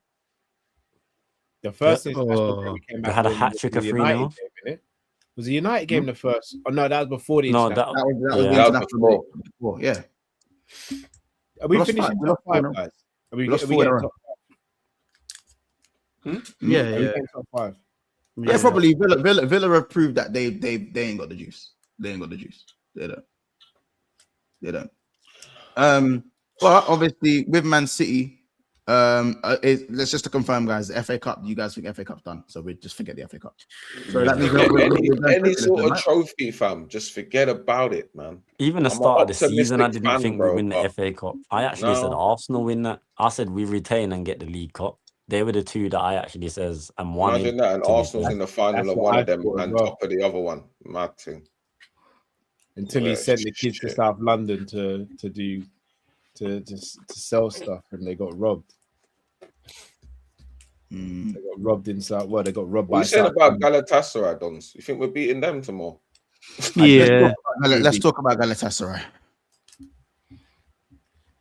The first international break we came back.
They had a hat trick of 3-0.
Was the United game the first? Oh no, that was before the.
No, that was the international before. Yeah.
Are we finishing top 5, guys? Are we getting top 5?
Yeah.
Top 5.
Yeah, probably Villa have proved that they ain't got the juice. They ain't got the juice. They don't. But obviously with Man City, let's just to confirm, guys, the FA Cup. You guys think FA Cup's done? So we just forget the FA Cup. So that means
any sort of trophy, fam. Just forget about it, man.
Even the start of the season, I didn't think we win the FA Cup. I actually said Arsenal win that. I said we retain and get the League Cup. They were the two that I actually says I'm one.
Imagine that, and Arsenal's in the final of one of them and top of the other one. Mad thing.
Until he sent the kids to South London to sell stuff, and they got robbed. They got robbed inside. Well, they got robbed by.
What you saying about Galatasaray, Dons? You think we're beating them tomorrow?
Yeah. Let's talk about Galatasaray.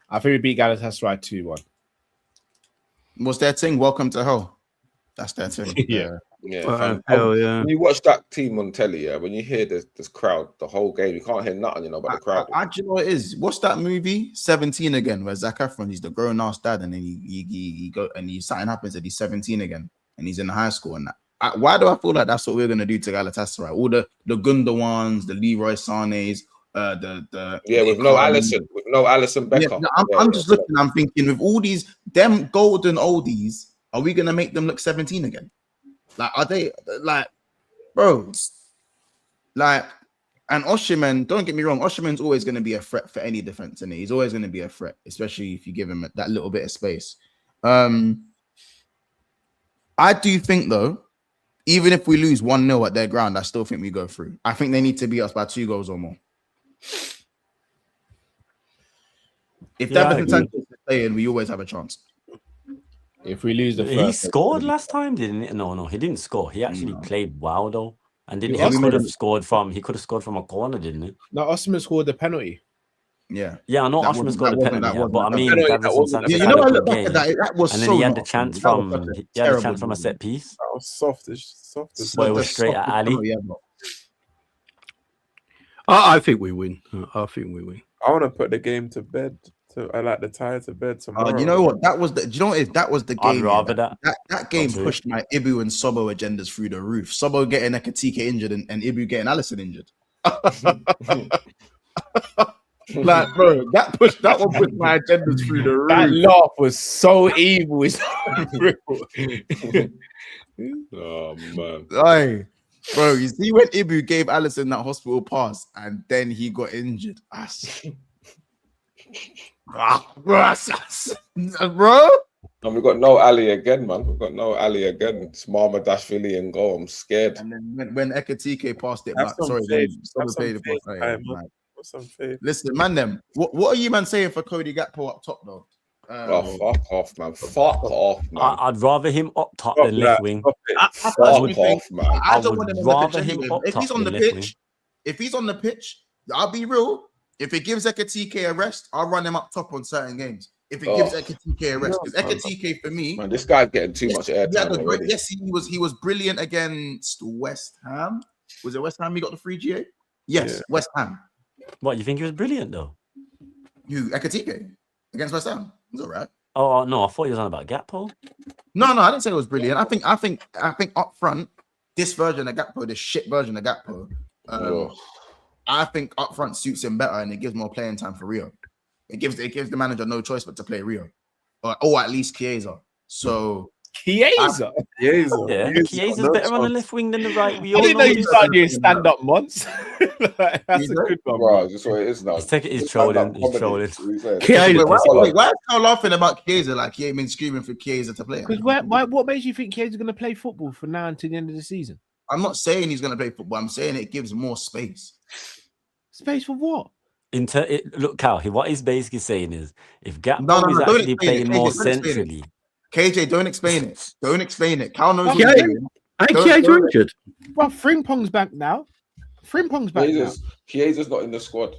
I think we beat Galatasaray 2-1.
What's their thing? Welcome to hell. That's their thing.
Yeah.
Hell yeah.
When you watch that team on telly, when you hear this crowd, the whole game, you can't hear nothing, about the crowd.
Do you know what it is? What's that movie? 17 again, where Zac Efron, he's the grown ass dad, and then he go and something happens and he's 17 again, and he's in high school and that. Why do I feel like that's what we're gonna do to Galatasaray? All the Gundawans, the Leroy Sanes, with no
Alisson, no Alisson
Yeah,
Becker.
no, I'm just looking. I'm thinking with all these them golden oldies, are we gonna make them look 17 again? Like, are they like, bro? Like, and Osimhen, don't get me wrong, Osimhen's always going to be a threat for any defense, and he's always going to be a threat, especially if you give him that little bit of space. I do think though, even if we lose 1-0 at their ground, I still think we go through. I think they need to beat us by 2 goals or more. If Davinson Sanchez is playing, we always have a chance.
If we lose the first,
he scored last time, didn't he? No, he didn't score. He actually played well though, and didn't he could have scored from? He could have scored from a corner, didn't he?
No, Osimhen scored the penalty.
Yeah,
I know Osimhen scored a penalty, but I mean, Davinson Sanchez
you
had
know,
a
I
good
look back
game,
at that was
and
so
then he had the
not
chance
funny.
from a set piece.
That was softest.
Where it was straight at Ali.
I think we win. I think we win.
I want to put the game to bed. I like the tie to bed tomorrow.
You know what? That was the. Do you know what? That was the game.
I'd rather
that game pushed my Ibu and Sobo agendas through the roof. Sobo getting Ekatike injured and Ibu getting Alisson injured. Like, bro, that one pushed my agendas through the roof.
That laugh was so evil. It's
Oh man.
Aye. Bro, you see when Ibu gave Alisson that hospital pass and then he got injured. Bro.
And we got no Ali again, man. We got no Ali again. It's Marmadashvili in goal. I'm scared.
And then when Ekatike passed it back, Listen, man, what are you man saying for Cody Gakpo up top though?
Fuck off, man. Fuck off, man.
I'd rather him up top than left wing.
Fuck off, man.
I don't want him on the pitch
him
anyway. If he's on the pitch, I'll be real. If it gives Ekatike a rest, I'll run him up top on certain games. If it gives Ekatike a rest, because Ekatike for me,
man, this guy's getting too much airtime.
Yes, he was brilliant against West Ham. Was it West Ham? He got the free GA. Yes, West Ham.
What, you think he was brilliant though?
Ekatike against West Ham. He's all right.
Oh no, I thought he was on about Gakpo.
No, I didn't say it was brilliant. I think up front, this version of Gakpo, this shit version of Gakpo, I think up front suits him better and it gives more playing time for Rio. It gives the manager no choice but to play Rio, or at least Chiesa. So
Chiesa.
Chiesa's better on the left wing than the right.
I didn't know you started doing stand-up months. That's a good one,
bro. That's what it is now.
He's trolling. He's trolling.
Why is Carl laughing about Chiesa like he ain't been screaming for Chiesa to play?
Because what makes you think Chiesa's going to play football from now until the end of the season?
I'm not saying he's going to play football. I'm saying it gives more space.
Space for what?
Look, Cal, what he's basically saying is if Gakpo is actually playing more centrally.
KJ, don't explain it. Don't explain it. Cal knows what
he's
doing.
Chiesa injured.
Well, Frimpong's back now. Frimpong's back now.
Chiesa's not in the squad.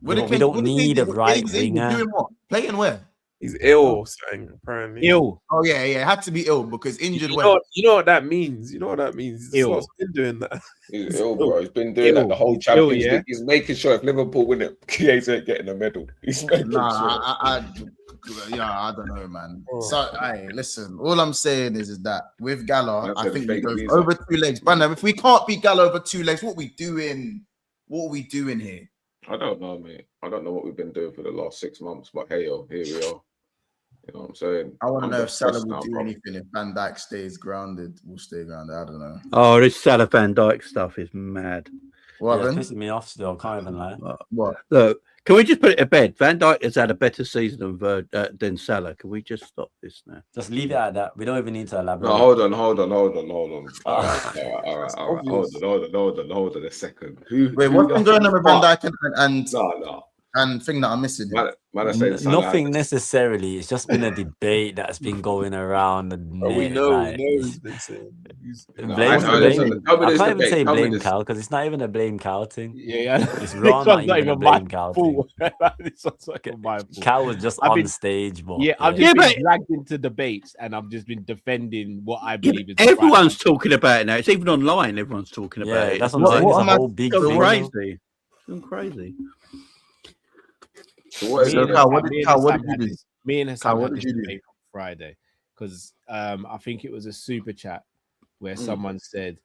We don't need a right winger.
Doing what? Playing where?
He's ill, saying apparently.
Ill.
Oh yeah, it had to be ill because injured.
You know what that means. You know what that means. He's been doing that.
He's ill, bro. He's been doing that the whole Champions League. He's making sure if Liverpool win it, Chiesa ain't getting a medal. He's making sure.
I don't know, man. So, listen. All I'm saying is that with Gala, I think we go over 2 legs. Brandon, if we can't beat Gala over 2 legs, what are we doing? What are we doing here?
I don't know, mate. I don't know what we've been doing for the last 6 months, but hey, here we are. You know what I'm saying?
I want to know if Salah will do anything. If Van Dijk stays grounded, we'll stay grounded. I don't know.
Oh, this Salah Van Dijk stuff is mad.
What
it's pissing me off still. I can't even lie.
What?
Look, can we just put it to bed? Van Dijk has had a better season than Salah. Can we just stop this now?
Just leave it at that. We don't even need to elaborate.
No, hold on. All right. Hold on a second.
Wait, what's been going on with Van Dijk and thing that I'm missing?
Nothing necessarily. It's just been a debate that's been going around.
We know he's been saying.
I can't even say blame Cal because it's not even a blame Cal thing.
Yeah.
It's wrong. Not even a blame Cal thing.
This one's not even my fault.
Cal was just on stage, but
I've just been dragged into debates and I've just been defending what I believe is.
Everyone's talking about it now. It's even online. Everyone's talking about it.
That's what I'm saying. It's a whole big thing.
Crazy. It's crazy.
So what did you do?
Me and Hassan had this debate on Friday because I think it was a super chat where someone said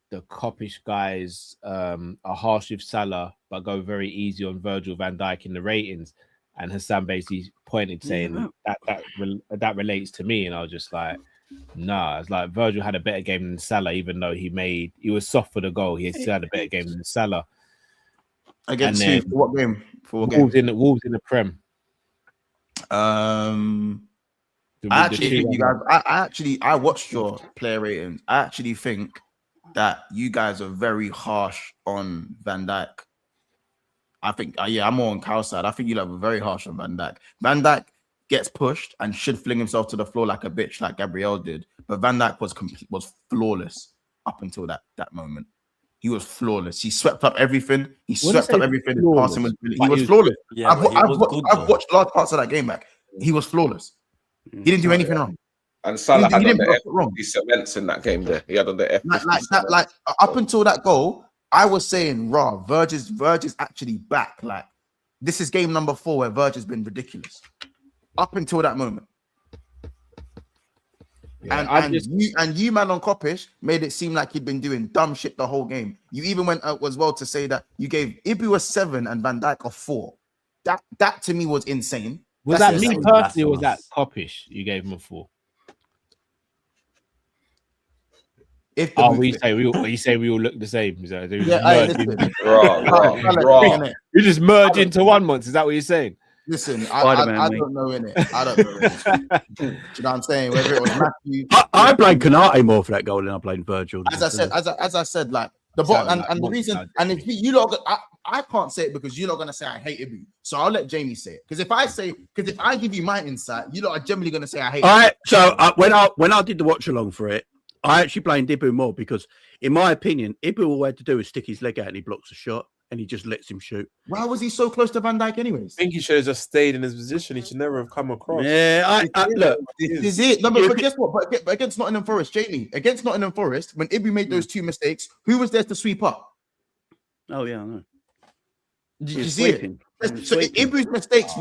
the Coppish guys are harsh with Salah but go very easy on Virgil van Dijk in the ratings. and Hassan basically pointed saying that relates to me, and I was just like, nah. It's like Virgil had a better game than Salah, even though he was soft for the goal. He still had a better game than Salah.
Against
and
who? For what game?
Wolves in the Prem.
I actually think you guys. I watched your player ratings. I actually think that you guys are very harsh on Van Dijk. I think, I'm more on Cal's side. I think you are very harsh on Van Dijk. Van Dijk gets pushed and should fling himself to the floor like a bitch, like Gabriel did. But Van Dijk was flawless up until that moment. He was flawless. He swept up everything. He was flawless.
Yeah,
I've watched large parts of that game back. He was flawless. He didn't do anything wrong.
And Salah had on the FD cements in that game there. He had on the FD
like up until that goal, I was saying, Verge is actually back. Like, this is game number 4 where Verge has been ridiculous. Up until that moment. Yeah, and you man on Kopish made it seem like he'd been doing dumb shit the whole game. You even went out as well to say that you gave Ibu a 7 and Van Dijk a 4. That to me was insane.
Was that me personally, or was that Kopish? You gave him a 4. You say we all look the same. You just merge into one month. Is that what you're saying?
Listen, I don't know in it. I don't know in it. Do you know what I'm saying? Whether it was Matthew,
I blame Konate more for that goal than I blame Virgil.
As I said, like the bottom and the reason, and if you lot, I can't say it because you're not gonna say I hate Ibu. So I'll let Jamie say it. Because if I give you my insight, you lot are generally gonna say I hate.
All right. So when I did the watch along for it, I actually blamed Ibu more because, in my opinion, Ibu all he had to do is stick his leg out and he blocks a shot and he just lets him shoot.
Why was he so close to Van Dijk anyways?
I think he should have just stayed in his position. He should never have come across.
Yeah, look.
This is it. No, but guess what? But against Nottingham Forest, Jamie, against Nottingham Forest, when Ibu made those 2 mistakes, who was there to sweep up?
Oh, yeah, I know.
Did you see it? So Ibu's mistakes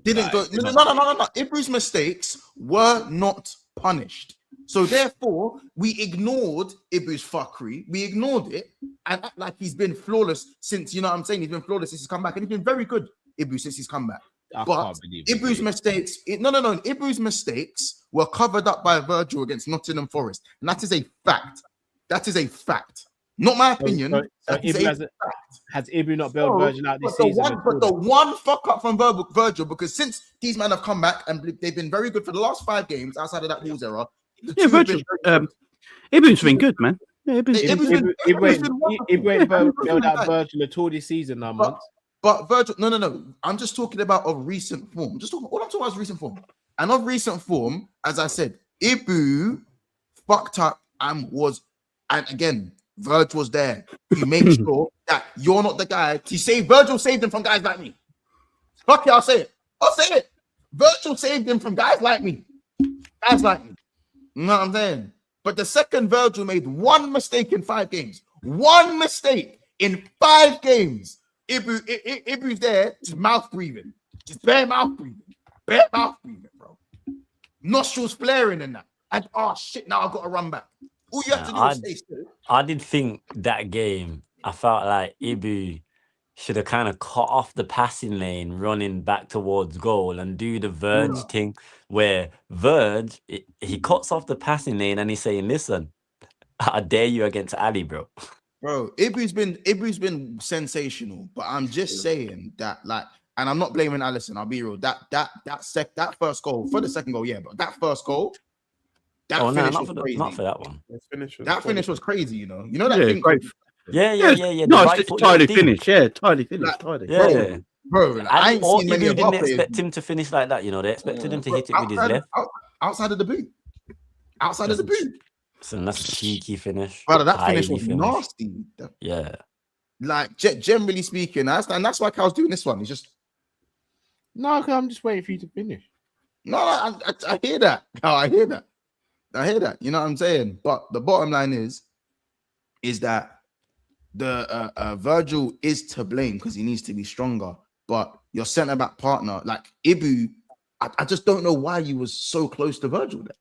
didn't go. No. Ibu's mistakes were not punished. So therefore, we ignored Ibu's fuckery. We ignored it and act like he's been flawless since, you know what I'm saying? He's been flawless since he's come back. And he's been very good, Ibu, since he's come back. But Ibu's mistakes, Ibu's mistakes were covered up by Virgil against Nottingham Forest. And that is a fact. That is a fact. Not my opinion.
Has Ibu not bailed Virgil out this season?
But the one fuck up from Virgil, because since these men have come back and they've been very good for the last 5 games outside of that Wolves era.
Yeah, Virgil. Ibu's been good, man. Yeah,
Ibu ain't bailed out Virgil at all this season now, man.
But Virgil, no. I'm just talking about of recent form. All I'm talking about is recent form. And of recent form, as I said, Ibu fucked up and again, Virgil was there to make sure that you're not the guy to save. Virgil saved him from guys like me. Fuck it, I'll say it. Virgil saved him from guys like me. Guys like me. You know what I'm saying? But the second Virgil made 1 mistake in 5 games. 1 mistake in 5 games. Ibu's there to mouth breathing. Just bare mouth breathing. Bare mouth breathing, bro. Nostrils flaring and that. And shit, now I've got to run back. All you have to do is stay still.
I did think that game, I felt like Ibu should have kind of cut off the passing lane, running back towards goal and do the Verge thing where Verge, he cuts off the passing lane and he's saying, listen, I dare you against Ali, bro.
Bro, Ibu's been sensational, but I'm just saying that, like, and I'm not blaming Alisson, I'll be real. That first goal, for the second goal, yeah, but that first goal,
not for that one.
That finish was crazy, you know. You know that thing.
Great.
Yeah.
No, it's tidy finish. Yeah, tidy finish.
Yeah.
Bro, like, I ain't seen many
didn't expect him to finish like that, you know. They expected him to hit it with his left.
Outside of the boot. Outside of the boot.
So that's a cheeky finish.
Brother, that finish was nasty.
Yeah.
Like, generally speaking, and that's why Cal's doing this one. He's just...
No, I'm just waiting for you to finish.
No, I hear that. Cal, I hear that. You know what I'm saying? But the bottom line is that the Virgil is to blame because he needs to be stronger. But your centre-back partner, like Ibu, I just don't know why you was so close to Virgil there.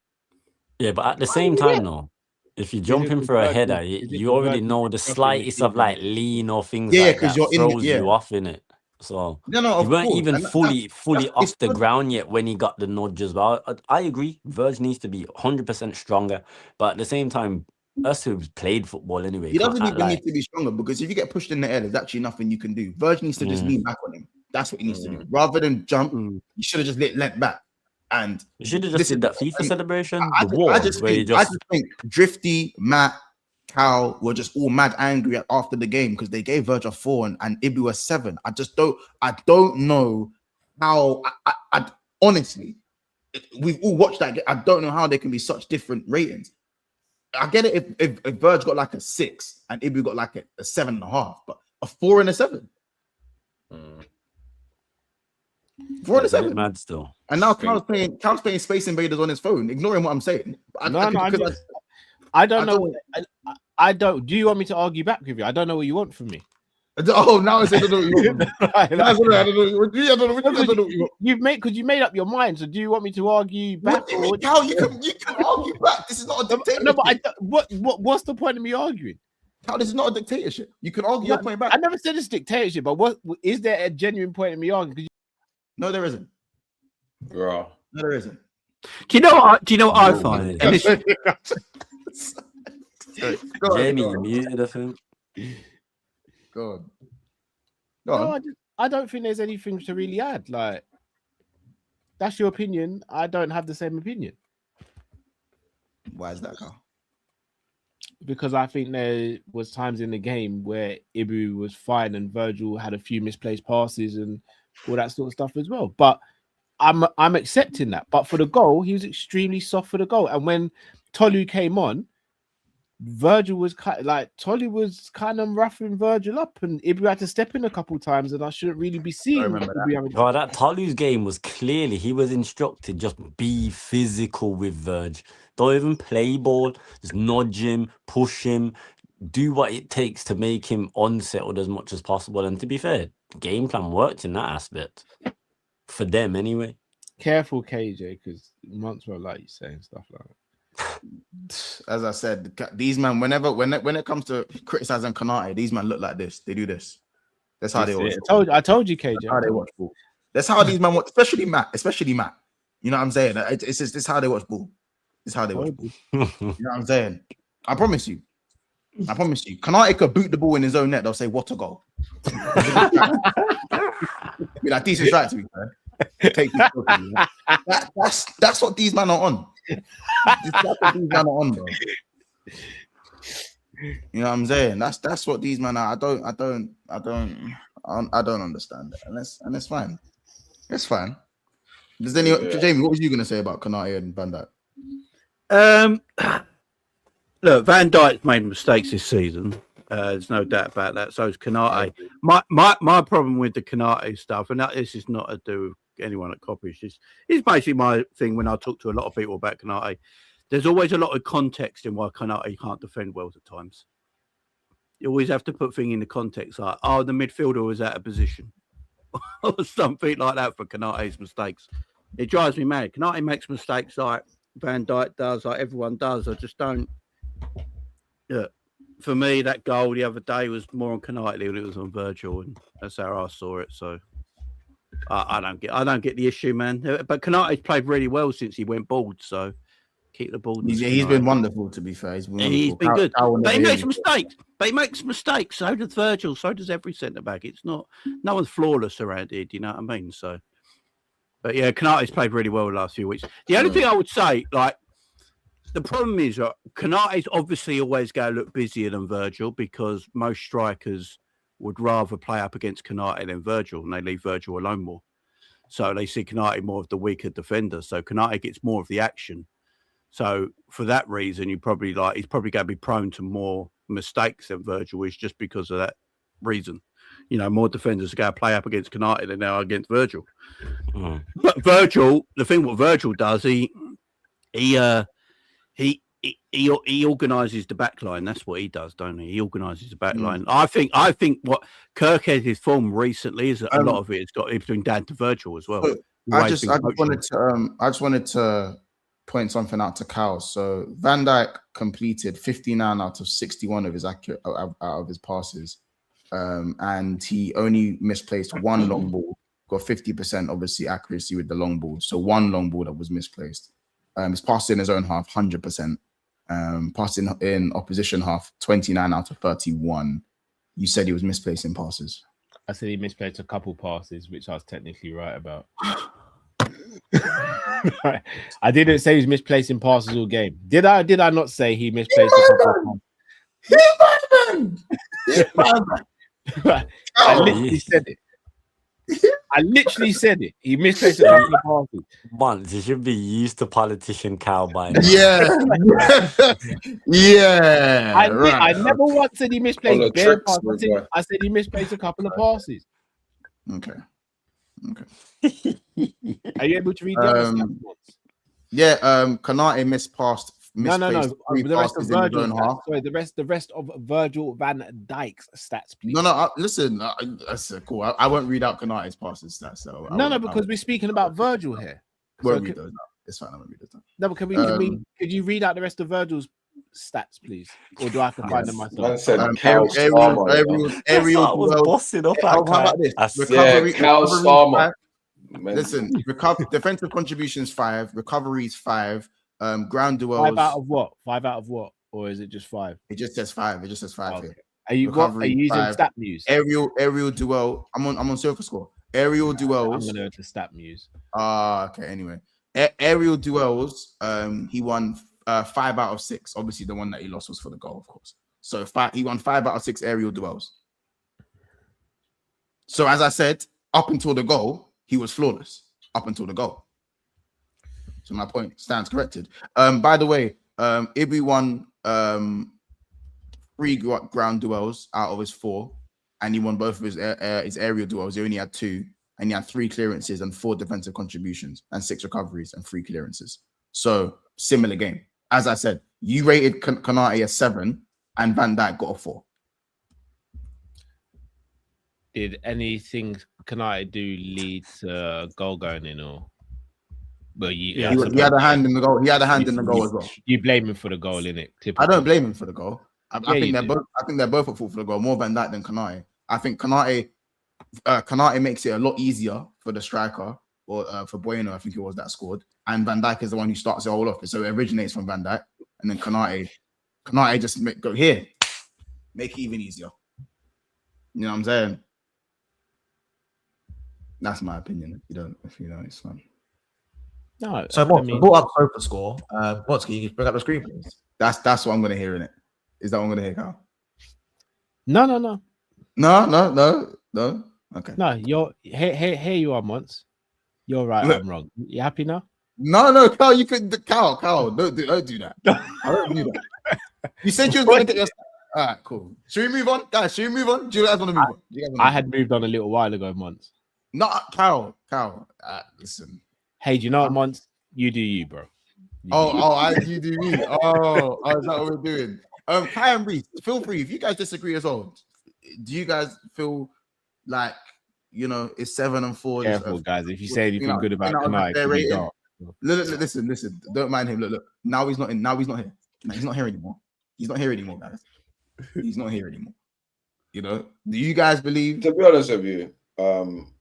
Yeah, but at the same time, though, if you jump in for a header, you already know the slightest of like lean or things like that throws you off in it. So
No,
he
of
weren't
course.
even
And
fully
it's
off the
good.
ground yet when he got the nudge as well. I agree. Verge needs to be 100% stronger, but at the same time, us who've played football anyway
He
can't
doesn't
act
even need
like
to be stronger because if you get pushed in the air, there's actually nothing you can do. Verge needs to just lean back on him. That's what he needs to do. Rather than jump, you should have just leant back. And
you should have just did that FIFA celebration,
I
the wall
just
where you
think, I
just
just think Drifty, Matt, Cal were just all mad angry after the game because they gave Verge a 4 and Ibu a 7. I don't know how. I honestly, we've all watched that. I don't know how there can be such different ratings. I get it if Verge got like a 6 and Ibu got like a 7.5, but a 4 and a 7. 4 and a
it's a bit
7.
mad still.
And now Cal's playing Space Invaders on his phone, ignoring what I'm saying.
I don't know. I don't. Do you want me to argue back with you? I don't know what you want from me.
Oh, now I don't know what you want. I don't know.
You made up your mind. So do you want me to argue back?
How you can argue back? This is not a dictatorship.
No, but what's the point of me arguing?
How this is not a dictatorship? You can argue your point back.
I never said it's dictatorship, but what is there a genuine point in me arguing?
No, there isn't.
Bro.
No, there isn't.
Do you know what I find? And this,
Jamie, you muted us.
Go on.
No, I don't think there's anything to really add. Like, that's your opinion. I don't have the same opinion.
Why is that, Carl?
Because I think there was times in the game where Ibu was fine and Virgil had a few misplaced passes and all that sort of stuff as well. But I'm accepting that. But for the goal, he was extremely soft for the goal. And when Tolu came on, Virgil was Tolly was kind of roughing Virgil up, and Ibu had to step in a couple times, and I shouldn't really be seeing
that Tolu's game was clearly he was instructed just be physical with Virg. Don't even play ball, just nudge him, push him, do what it takes to make him unsettled as much as possible. And to be fair, game plan worked in that aspect for them anyway.
Careful, KJ, because months were like you saying stuff like that.
As I said, these men, when it comes to criticizing Konate, these men look like this. They do this. That's how they watch.
I told you, KJ.
That's how they watch ball. That's how these men watch, especially Matt. You know what I'm saying? It's just this how they watch ball. This is how they watch ball. You know what I'm saying? I promise you. Konate could boot the ball in his own net. They'll say, "What a goal!" Be like, decent strike to me, man. Take this. That's what these men are on. That's what these men are on, bro. You know what I'm saying? That's what these men are. I don't understand it, and it's fine. It's fine. Jamie, what was you gonna say about Konate and Van Dijk?
Look, Van Dijk's made mistakes this season. There's no doubt about that. So is Konate. My problem with the Konate stuff, and this is not to do with anyone at Coppish, it's basically my thing when I talk to a lot of people about Konate. There's always a lot of context in why Konate can't defend well at times. You always have to put things in the context, like, oh, the midfielder was out of position, or something like that for Konate's mistakes. It drives me mad. Konate makes mistakes like Van Dijk does, like everyone does. I just don't. Yeah. For me, that goal the other day was more on Konate than it was on Virgil, and that's how I saw it. So I don't get the issue, man. But Konate's played really well since he went bald. So keep the ball.
He's been wonderful, to be fair. He's been
good. But he makes mistakes. So does Virgil. So does every centre back. It's not. No one's flawless around here. Do you know what I mean? So, but yeah, Konate's played really well the last few weeks. The only thing I would say, like. The problem is that Konate's obviously always going to look busier than Virgil because most strikers would rather play up against Konate than Virgil, and they leave Virgil alone more. So they see Konate more of the weaker defender. So Konate gets more of the action. So for that reason, he's probably going to be prone to more mistakes than Virgil is just because of that reason. You know, more defenders are going to play up against Konate than they are against Virgil. But Virgil, the thing what Virgil does, he organises the back line. That's what he does, don't he? He organises the back line. I think what Kirkhead's form recently is a lot of it's been down to Virgil as well.
I just wanted to point something out to Cal. So Van Dijk completed 59 out of 61 of his passes. and he only misplaced one long ball. Got 50% obviously accuracy with the long ball. So one long ball that was misplaced. He's passed in his own half 100%. Passed in opposition half 29 out of 31. You said he was misplacing passes.
I said he misplaced a couple passes, which I was technically right about. I didn't say he's misplacing passes all game. Did I not say he misplaced a couple passes? I literally said it. I literally said it. He misplaced a couple of passes.
Once you should be used to politician cow by now.
Yeah. Yeah.
I never once said he misplaced bare passes. I said he misplaced a couple of passes.
Okay.
Are you able to read the other stats once?
Yeah, Kanate misplaced.
No. The rest of
passes in his own
Virgil.
half.
Sorry, the rest of Virgil van Dijk's stats, please.
No. Listen, that's cool. I won't read out Kanate's passes stats. So
No, because we're speaking about Virgil here.
Won't read those. No, it's fine. I won't read those.
No, but could you read out the rest of Virgil's stats, please? Or do I have to find them myself?
Aerial
was bossing off.
How about this?
Recovery,
listen, defensive contributions 5, recoveries 5, ground duels.
5 out of what? 5 out of what? Or is it just 5?
It just says 5. It just says 5 here.
Are you using Stat Muse?
Aerial duel. I'm on SofaScore. Aerial duels.
I'm gonna go to Stat Muse.
Okay. Anyway, aerial duels. He won 5 out of 6. Obviously, the one that he lost was for the goal, of course. So he won 5 out of 6 aerial duels. So as I said, up until the goal, he was flawless. Up until the goal. So my point stands corrected. By the way, Ibi won 3 ground duels out of his 4, and he won both of his aerial duels. He only had 2, and he had 3 clearances and 4 defensive contributions and 6 recoveries and 3 clearances. So similar game. As I said, you rated Kanate a 7, and Van Dijk got a 4.
Did anything Kanate do lead to goal going in, or? Well, he had
a hand in the goal. He had a hand in the goal as well.
You blame him for the goal, innit?
I don't blame him for the goal. I think they're both at fault for the goal. More Van Dijk than Kanate. I think Kanate makes it a lot easier for the striker, or for Bueno, I think it was that scored. And Van Dijk is the one who starts it all off. So it originates from Van Dijk, and then Kanate just make it even easier. You know what I'm saying? That's my opinion. If you don't, it's fine.
No, so what? Brought up SofaScore. What? Can you bring up the screen, please?
That's what I'm gonna hear in it. Is that what I'm gonna hear, Carl?
No.
Okay.
No, you're here. You are, Monts. You're right. I'm wrong. You happy now?
No, Carl. You could, Carl. Don't do that. I don't do that. You said you was gonna get your. All right, cool. Should we move on, guys? Do you guys want to move on?
I had moved on a little while ago, Monts.
No, Carl. Listen.
Hey, do you know what, Monts? You do you, bro.
You do me. Oh, is that what we're doing? Kai and Reese, feel free. If you guys disagree as well, do you guys feel like, it's 7 and 4?
Careful, guys. If you say anything good about Kanai,
listen. Don't mind him. Look. Now he's not in. Now he's not here. He's not here anymore. He's not here anymore, guys. He's not here anymore. Do you guys believe?
To be honest with you,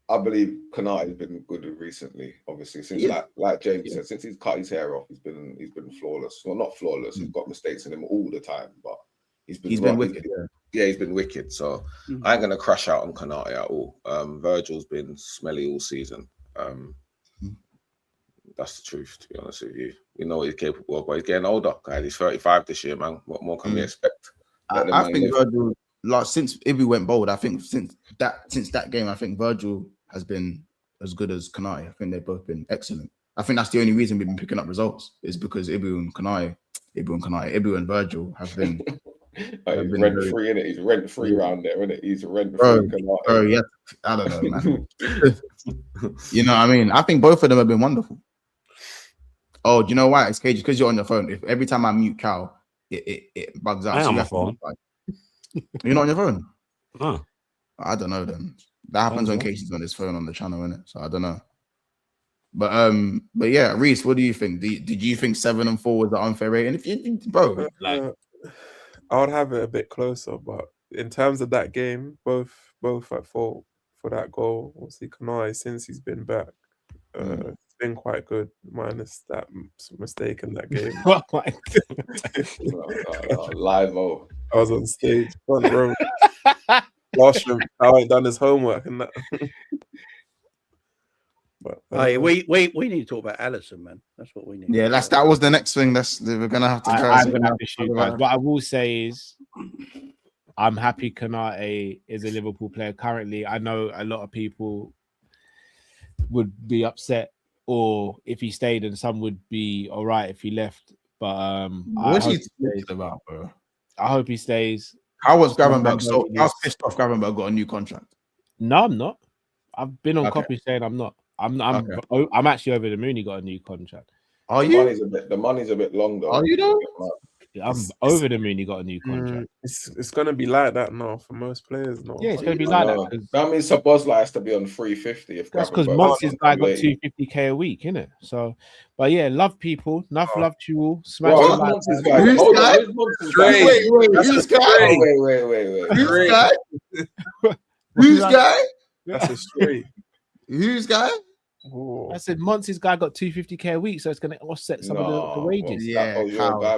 I believe Kanate has been good recently. Obviously, since like James said, since he's cut his hair off, he's been flawless. Well, not flawless. He's got mistakes in him all the time, but he's been wicked. He's been wicked. So I ain't gonna crash out on Kanate at all. Virgil's been smelly all season. That's the truth, to be honest with you. We know what he's capable of, but he's getting older, guys. He's 35 this year, man. What more can we expect?
I think Virgil, since Ibi went bold, I think since that game, I think Virgil has been as good as Kanai. I think they've both been excellent. I think that's the only reason we've been picking up results, is because Ibi and Virgil have been.
He's rent free, innit? He's rent free around there, innit? He's rent free.
Bro, yeah. I don't know, man. You know what I mean? I think both of them have been wonderful. Oh, do you know why? It's cagey because you're on your phone. If every time I mute Cal, it bugs out.
I am on my phone.
You're not on your phone?
No.
I don't know then. That happens when Casey's on his phone on the channel, innit? So I don't know. But yeah, Reese, what do you think? Did you think 7 and 4 was the unfair rating? If you think, bro,
I would have it a bit closer, but in terms of that game, both at fault for that goal. Obviously, Kanai, since he's been back, it's been quite good, minus that mistake in that game.
Live. Oh,
I was on stage, front row. Washroom. I ain't done his homework and that. But,
we need to talk about Alisson, man. That's what we need.
Yeah, that was the next thing. We're gonna have to.
I'm gonna have to shoot, guys. What I will say is, I'm happy Kanate is a Liverpool player currently. I know a lot of people would be upset, or if he stayed, and some would be all right if he left. But
what's he talking about, bro?
I hope he stays.
How was Gravenberch? So I was pissed off. Gravenberch got a new contract.
No, I'm not. I've been on copy saying I'm not. I'm actually over the moon. He got a new contract.
Are you?
The money's a bit long though.
Are you though?
I'm over the moon. He got a new contract.
It's gonna be like that now for most players. No,
yeah, it's gonna be like that.
That means Sabozla has to be on 350. If
that's because Monty's guy got 250k a week, innit? So, but yeah, love people. Enough love to you all. Smash the like.
Who's guy? Who's guy?
Wait.
Who's guy? Who's guy?
That's a straight.
Who's guy?
Oh. I said Monty's guy got 250k a week, so it's going to offset some of the wages.
Yeah, yeah.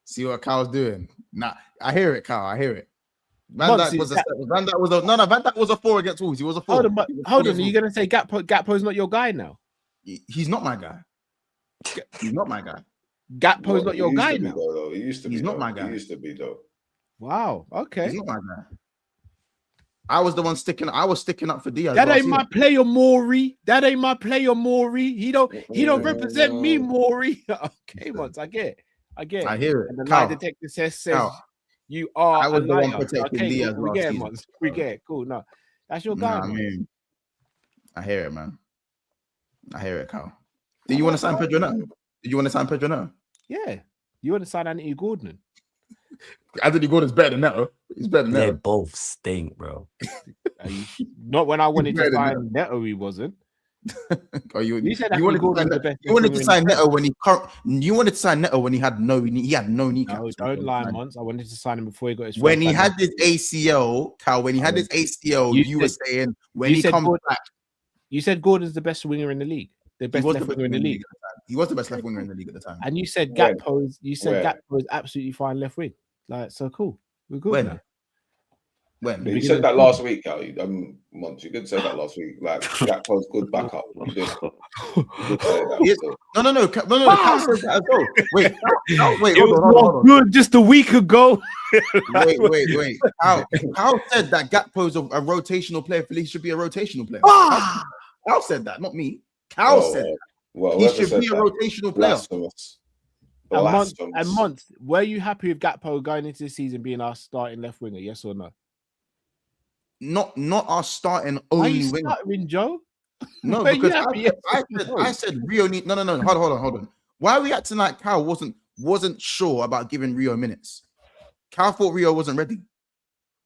See what Cal's doing? Nah, I hear it, Cal. I hear it. Van Dijk was a 4 against Wolves. He was a 4.
Hold on. Are you going to say Gakpo's not your guy now?
He's not my guy. He's not my guy.
Gakpo's not your guy now.
He used to be.
He's not my guy.
He used to be though.
Wow. Okay.
He's not my guy. I was the one sticking up for Diaz.
That ain't my player, Maury. That ain't my player, Maury. He don't represent me, Maury. Okay, Mons, I get it.
I hear it.
And the lie detector says you are.
I was
a
the
liar.
one protecting
okay,
Diaz.
we get it, Mons. We get it. Cool. No, that's your guy.
I mean, I hear it, man. I hear it, Cal. Do you want to sign Pedro now? Yeah.
You want to sign Anthony Gordon?
Anthony Gordon's better than Neto. He's better than Neto.
They both stink, bro.
Not when I wanted to sign Neto, he wasn't.
You said you wanted to sign Neto when he had no kneecaps.
No, don't lie, Mons. I wanted to sign him before he got his.
When he had his ACL, Cal. When he had his ACL, you were saying when he comes back.
You said Gordon's the best winger in the league. The best left winger in the league.
He was the best left winger in the league at the time.
And you said Gakpo is absolutely fine left wing. Like, so cool. We're good.
When?
You said that last week, Cal. Monty, you did say that last week. Like, Gakpo's good backup. You did say that.
No. Cal said that as well. Wait.
Hold on. Good just a week ago.
Wait. Cal said that Gakpo's a rotational player. He should be a rotational player. Cal said that, not me. Cal said that.
Well,
he should be a rotational player.
And Month, were you happy with Gakpo going into the season being our starting left winger? Yes or no?
Not our starting only winger.
Starting, Joe?
No, because I said Rio need. No. Hold on. Why are we acting like Cal wasn't sure about giving Rio minutes? Cal thought Rio wasn't ready.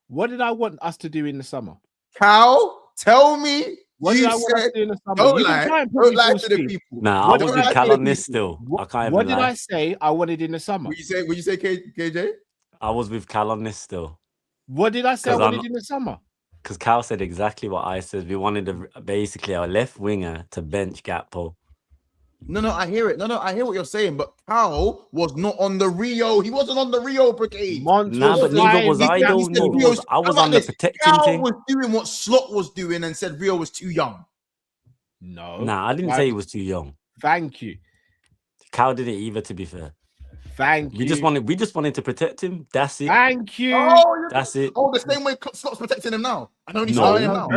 What did I want us to do in the summer?
Cal, tell me.
What did I want us to do in the summer?
Don't lie to the people.
Nah, I was with Cal on this still.
What did I say I wanted in the summer?
Would you say KJ?
I was with Cal on this still.
What did I say I wanted in the summer?
Because Cal said exactly what I said. We wanted basically our left winger to bench Gakpo.
No, I hear it. I hear what you're saying, but Cal was not on the Rio. He wasn't on the Rio brigade.
But neither was I. I was on the protecting
Cal
thing.
was doing what Slot was doing and said Rio was too young.
No.
Nah, I didn't say he was too young.
Thank you.
Cal didn't either, to be fair.
Thank you.
We just wanted to protect him. That's it.
Thank you.
That's it.
Oh, the same way Slot's protecting him now. I know he's
starting
him now.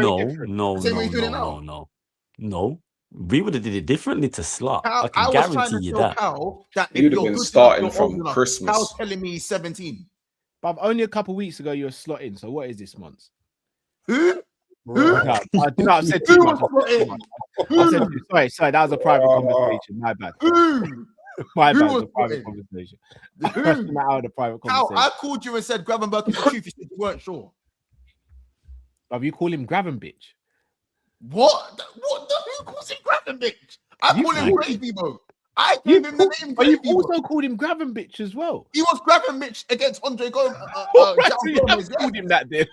No. We would have did it differently to Slot.
Cal,
I can guarantee you that.
Cal that
you'd have been starting from Christmas.
Cal's telling me he's 17.
But only a couple of weeks ago you were slotting. So what is this month?
Who?
I've said too much. Sorry, that was a private conversation. My bad. My bad. Was a private conversation. Out of the private conversation.
I called you and said Gravenberch is the truth. You said you weren't sure.
But you call him Gravenberch.
What? Who calls him Gravenberch? I call him Gravy, bro. I gave him the name.
But you've
Gravy,
also called him Gravenberch as well.
He was Gravenberch against Andre Gomez.
Right, so you have called him that then.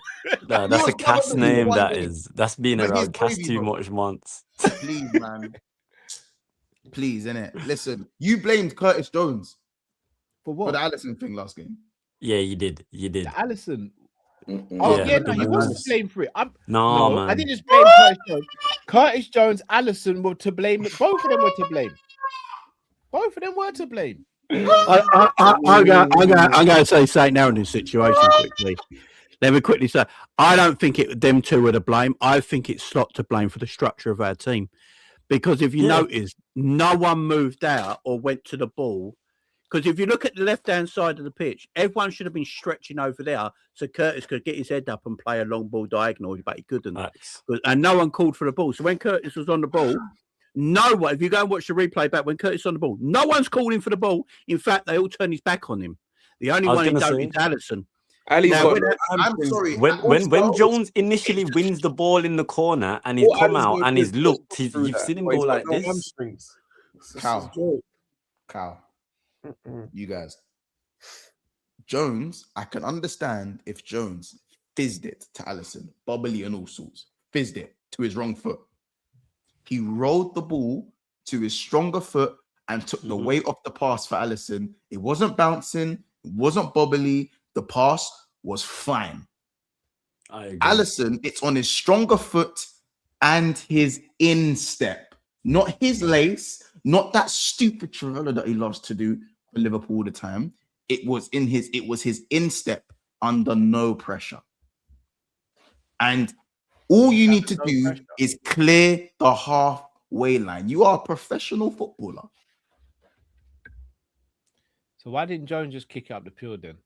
Nah,
He
that's
was
a cast
Gravenberch
name.
one
That
day.
is. That's been
But he's
around cast
Gravy,
too
bro.
much months.
Please, man. Please, innit? Listen, you blamed Curtis Jones
For
for
what?
the Alisson thing last game.
Yeah, you did. You did.
Alisson.
Mm-mm.
Oh
Yeah,
yeah,
but
no,
the
he wasn't
rules.
blamed for it.
No,
I
man.
didn't just blame Curtis Jones. Curtis Jones, Alisson were to blame. Both of them were to blame. Both of them were to blame.
I'm going to say something now in this situation quickly. Let me quickly say, I don't think them two were to blame. I think it's Slot to blame for the structure of our team. Because if you notice, no one moved out or went to the ball. Because if you look at the left-hand side of the pitch, everyone should have been stretching over there so Curtis could get his head up and play a long ball diagonal, but he couldn't.
Nice.
And no one called for the ball. So when Curtis was on the ball, no one, if you go and watch the replay back, when Curtis was on the ball, no one's calling for the ball. In fact, they all turned his back on him. The only one he don't is Alisson.
Ali's
Now,
got
I'm sorry.
When Jones initially wins the ball in the corner and he's
All
come
Ali's
out
got
and
to
he's
do is
looked,
go through
you've
that,
seen him
but
go
he's got
like
no
this.
hamstrings. It's
Cal.
a joke.
Cal,
Mm-mm.
you guys. Jones, I can understand if Jones fizzed it to Alisson, bubbly and all sorts, fizzed it to his wrong foot. He rolled the ball to his stronger foot and took the weight off the pass for Alisson. It wasn't bouncing, it wasn't bubbly. The pass was fine.
I agree.
Alisson, it's on his stronger foot and his instep, not his lace, not that stupid Trevella that he loves to do for Liverpool all the time. It was his instep under no pressure. And all you need to do is clear the halfway line. You are a professional footballer.
So why didn't Jones just kick it up the field then?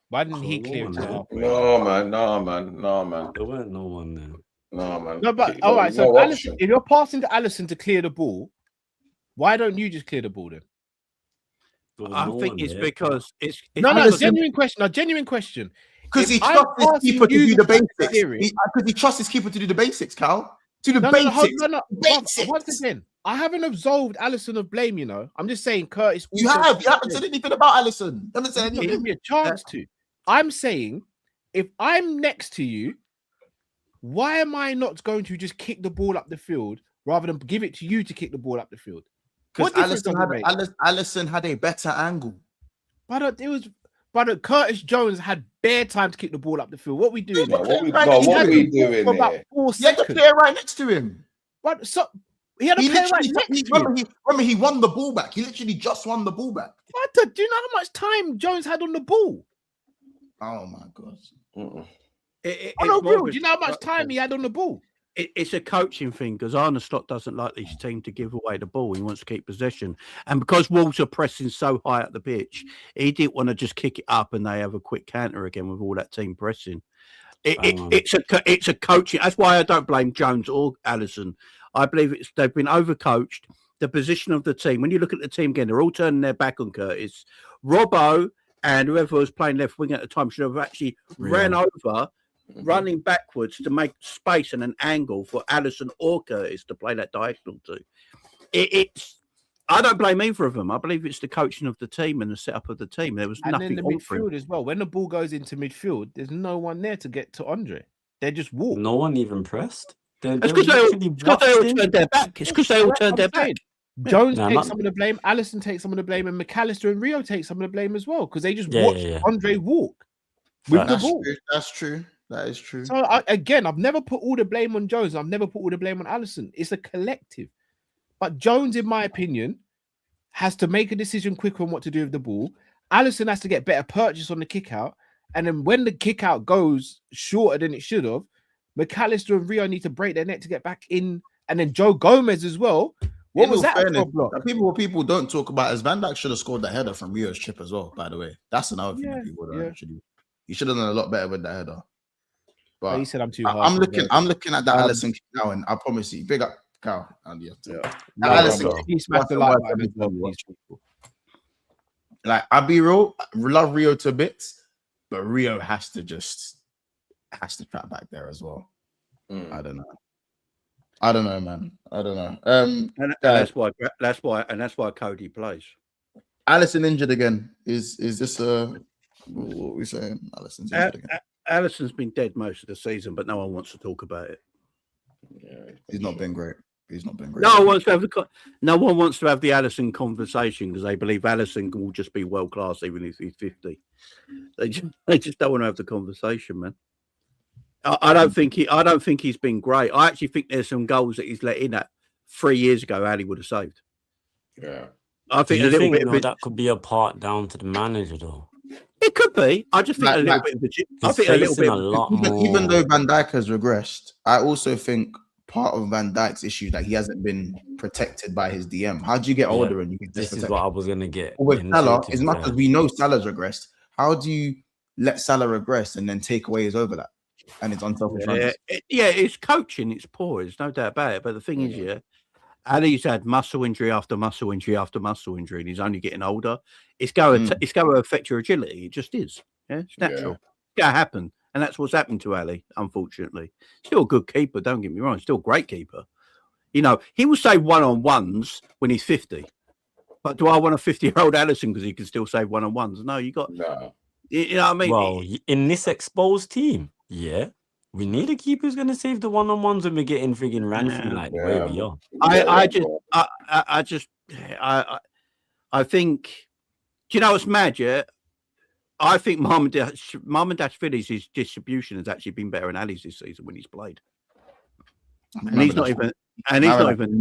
Why didn't he clear it to the halfway?
No, man.
There weren't no one there.
No, man.
No, but all right. So Alisson, if you're passing to Alisson to clear the ball, why don't you just clear the ball then?
I think it's because it's
no,
because
genuine question. No, genuine question.
Because he
If I'm
trusts his
asking
keeper to
you
do the
to clear
basics.
it-
Because he trusts his keeper to do the basics, Cal. To the
No,
basics.
no.
Basics.
Once again, I haven't absolved Alisson of blame. You know, I'm just saying Curtis.
You
also-
haven't said anything about Alisson. You haven't said
Give
anything.
me a chance to. I'm saying, if I'm next to you, why am I not going to just kick the ball up the field rather than give it to you to kick the ball up the field?
Because
What difference does it make?
Alisson had a better angle.
But Curtis Jones had bare time to kick the ball up the field. What we doing?
What we
He
doing
had for about
here?
4
He had the
seconds.
player right next to him.
But so he had a player right next to him.
Remember, he won the ball back. He literally just won the ball back.
Do you know how much time Jones had on the ball?
Oh my God.
On the real, do you know how much time he had on the ball?
It's a coaching thing because Arne Slot doesn't like his team to give away the ball. He wants to keep possession. And because Wolves are pressing so high up the pitch, he didn't want to just kick it up and they have a quick counter again with all that team pressing. It's a coaching. That's why I don't blame Jones or Alisson. I believe they've been overcoached. The position of the team, when you look at the team again, they're all turning their back on Curtis. Robbo and whoever was playing left wing at the time should have actually ran over, running backwards to make space and an angle for Alisson or Curtis to play that diagonal to. I don't blame either of them. I believe it's the coaching of the team and the setup of the team. There was nothing
in the
on for him.
midfield as well. When the ball goes into midfield, there's no one there to get to Andre. They just walk.
No one even pressed.
It's because they all turned their back. It's because they all turned their back.
Jones takes some of the blame, Alisson takes some of the blame, and McAllister and Rio take some of the blame as well because they just watched Andre walk with the ball.
That's true. That is true.
So I've never put all the blame on Jones. I've never put all the blame on Alisson. It's a collective. But Jones, in my opinion, has to make a decision quicker on what to do with the ball. Alisson has to get better purchase on the kick out. And then when the kick out goes shorter than it should have, McAllister and Rio need to break their neck to get back in. And then Joe Gomez as well. What was that?
People don't talk about is Van Dijk should have scored the header from Rio's chip as well, by the way. That's another thing that people don't actually. He should have done a lot better with that header. But
he said I'm too hard.
I'm looking at that Alisson kick now, and I promise you, big up Cal. And Alisson,
he smashed the light button as well.
Like, I'll be real, love Rio to bits, but Rio has to trap back there as well. I don't know. I don't know, man. I don't know.
And that's why Cody plays.
Alisson injured again. Is this what are we saying? Alisson's injured again.
Alisson's been dead most of the season, but no one wants to talk about it.
Yeah, he's not been great.
No one wants to have the Alisson conversation because they believe Alisson will just be world class even if he's 50. They just don't want to have the conversation, man. I don't think he's been great. I actually think there's some goals that he's let in that 3 years ago Ali would have saved.
Yeah.
I think a little bit of it,
that could be a part down to the manager though.
It could be. I just think a little bit of it. I think a little bit.
Even though Van Dijk has regressed, I also think part of Van Dijk's issue that he hasn't been protected by his DM. How do you get older and you get
this is what I was gonna get
with Salah? As much as we know Salah's regressed, how do you let Salah regress and then take away his overlap and it's unselfish?
It's coaching. It's poor. There's no doubt about it. But the thing is, Ali's had muscle injury after muscle injury after muscle injury, and he's only getting older. It's going to affect your agility. It just is. Yeah, it's natural. It's going to happen, and that's what's happened to Ali. Unfortunately, still a good keeper. Don't get me wrong. Still a great keeper. You know, he will save one-on-ones when he's 50. But do I want a 50-year-old Alisson because he can still save one-on-ones? No, you got.
No.
You know what I mean?
Well, in this exposed team, we need a keeper who's going to save the one-on-ones when we're getting frigging ran through like the way we are.
I think. Do you know what's mad? Yeah, I think Mamardashvili's distribution has actually been better than Ali's this season when he's played, and he's not even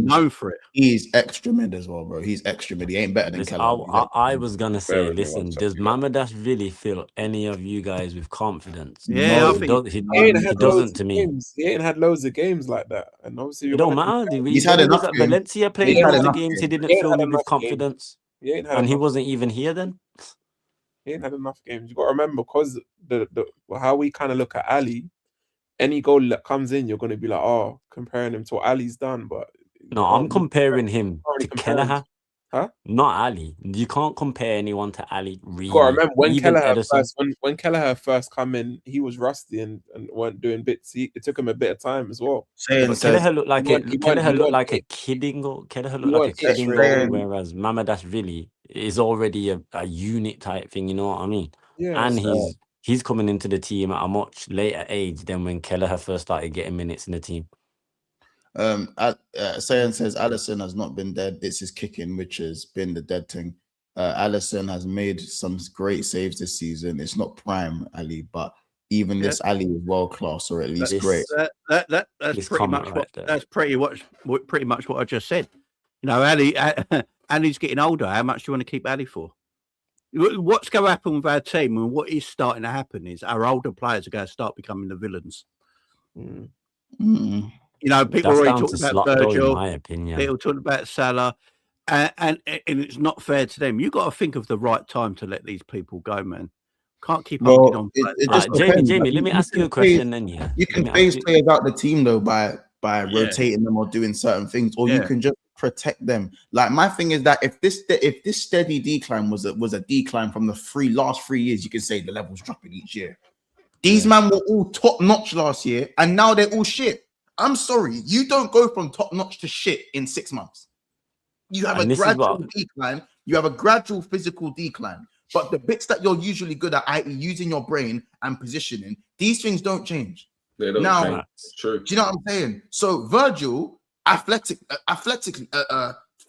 known for it.
He's extra mid as well, bro. He's extra mid. He ain't better than Keller.
I was gonna say, listen, does Mamardashvili fill any of you guys with confidence?
Yeah,
no,
I think
he doesn't to me.
He ain't had loads of games like that, and obviously
it don't matter.
He's had enough
games. Valencia played loads of games. He didn't fill me with confidence. He wasn't even here then.
He ain't had enough games. You got to remember, because the how we kind of look at Ali, any goal that comes in, you're going to be like, oh, comparing him to what Ali's done. But
no, I'm comparing him to Kelleher.
Huh?
Not Ali. You can't compare anyone to Ali. Really.
You got to remember when Kelleher first come in, he was rusty and weren't doing bits. It took him a bit of time as well.
Kelleher looked like a kidding goal. Kelleher looked like a kidding goal, whereas Mamardashvili is already a unit type thing. You know what I mean?
Yeah,
and he's coming into the team at a much later age than when Kelleher first started getting minutes in the team.
Sayan says Alisson has not been dead. It's his kicking, which has been the dead thing. Alisson has made some great saves this season. It's not prime Ali, but even this Ali is world class, or at least great.
That's pretty much pretty much what I just said. You know, Ali's getting older. How much do you want to keep Ali for? What's going to happen with our team, and what is starting to happen is our older players are going to start becoming the villains. You know, people are already talking about Virgil.
In my opinion,
people talking about Salah, and it's not fair to them. You got to think of the right time to let these people go, man. Can't keep on.
Jamie, let me ask you a question. Then
you can phase players out the team though by rotating them or doing certain things, or you can just protect them. Like my thing is that if this steady decline was a decline from the last 3 years, you can say the level's dropping each year. These men were all top notch last year, and now they're all shit. I'm sorry, you don't go from top notch to shit in 6 months. You have a gradual decline. You have a gradual physical decline. But the bits that you're usually good at, i.e., using your brain and positioning, these things don't change.
They don't change. True.
Do you know what I'm saying? So Virgil,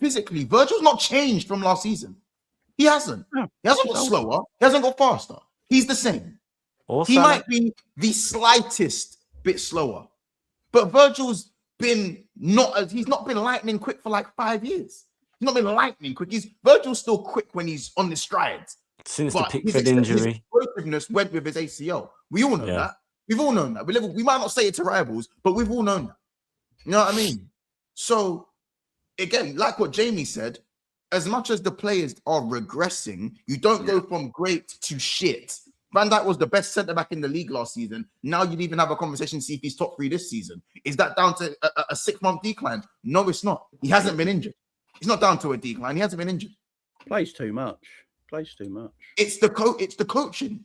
physically, Virgil's not changed from last season. He hasn't. He hasn't got slower. He hasn't got faster. He's the same. He might be the slightest bit slower. But Virgil's he's not been lightning quick for like 5 years. He's not been lightning quick. Virgil's still quick when he's on the strides.
Since the Pickford injury.
His explosiveness went with his ACL. We all know that. We've all known that. We might not say it to rivals, but we've all known that. You know what I mean? So, again, like what Jamie said, as much as the players are regressing, you don't go from great to shit. Van Dijk was the best centre-back in the league last season. Now you'd even have a conversation to see if he's top 3 this season. Is that down to a 6-month decline? No, it's not. He hasn't been injured. He's not down to a decline. He hasn't been injured.
Plays too much.
It's the coaching.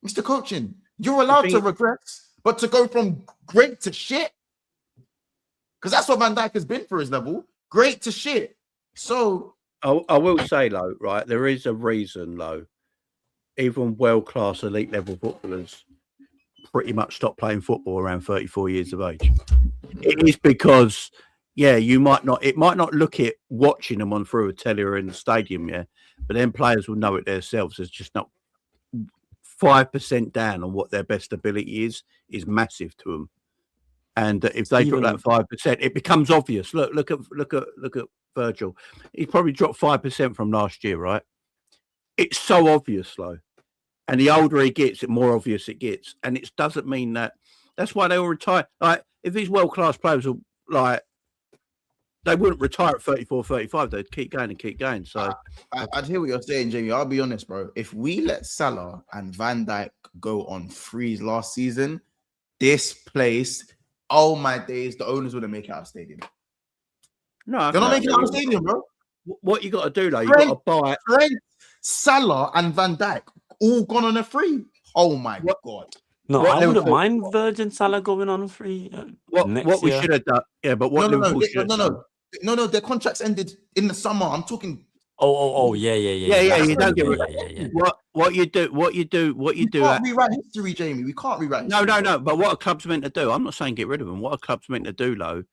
It's the coaching. You're allowed to regress, but to go from great to shit? because that's what Van Dijk has been for his level. Great to shit. So
I will say, though, right, there is a reason, though. Even world-class elite level footballers pretty much stop playing football around 34 years of age. It is because, it might not look it watching them on through a telly or in the stadium, but then players will know it themselves. There's just not 5% down on what their best ability is massive to them. And if they drop that 5%, it becomes obvious. Look at Virgil. He probably dropped 5% from last year, right? It's so obvious, though. And the older he gets, the more obvious it gets. And it doesn't mean that's why they all retire. Like, if these world-class players are like, they wouldn't retire at 34, 35. They'd keep going and keep going. So
I'd hear what you're saying, Jamie. I'll be honest, bro. If we let Salah and Van Dijk go on freeze last season, this place, oh my days, the owners wouldn't make it out of stadium.
No,
they're not making it out of stadium, bro.
What you got to do, though, you got to buy
Trent, Salah and Van Dijk all gone on a free. Oh my god.
No, I wouldn't mind Virgin Salah going on free.
What we
year.
should have done, but what Liverpool should have done.
No, their contracts ended in the summer. I'm talking.
Yeah.
You don't get rid. What you do.
We can't rewrite history, Jamie. We can't rewrite.
No. But what a club's meant to do, I'm not saying get rid of them. What a club's meant to do, though,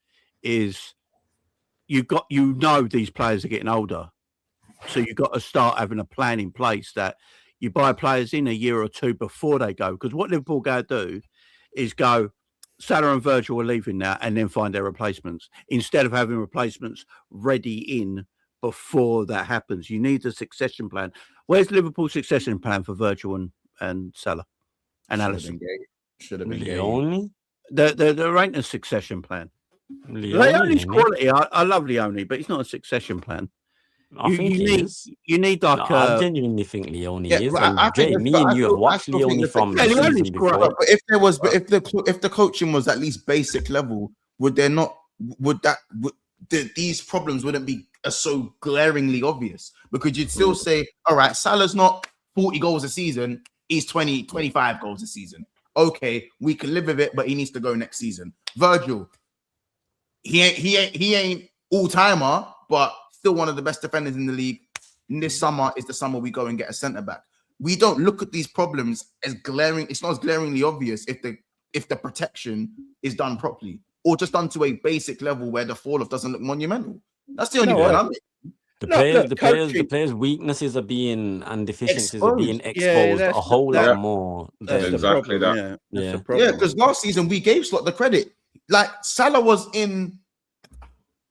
is these players are getting older, so you've got to start having a plan in place that you buy players in a year or two before they go. Because what Liverpool go do is go, Salah and Virgil are leaving now, and then find their replacements instead of having replacements ready in before that happens. You need a succession plan. Where's Liverpool's succession plan for Virgil and Salah and Alisson?
Should have been
Leone.
There ain't a succession plan. Leone's quality. I love Leone, but it's not a succession plan.
I think he is.
You need like
I genuinely think Leone is. And Jay, me and you have watched Leone from the season before.
But if the coaching was at least basic level, these problems wouldn't be so glaringly obvious? Because you'd still say, all right, Salah's not 40 goals a season, he's 20, 25 goals a season. Okay, we can live with it, but he needs to go next season. Virgil, he ain't all-timer, but still one of the best defenders in the league. And this summer is the summer we go and get a centre back. We don't look at these problems as glaring. It's not as glaringly obvious if the protection is done properly or just done to a basic level where the fall off doesn't look monumental. That's the only point I'm making.
The players' weaknesses are being and deficiencies are being exposed a whole lot more.
That's exactly that.
Yeah, because last season we gave Slot the credit. Like Salah was in,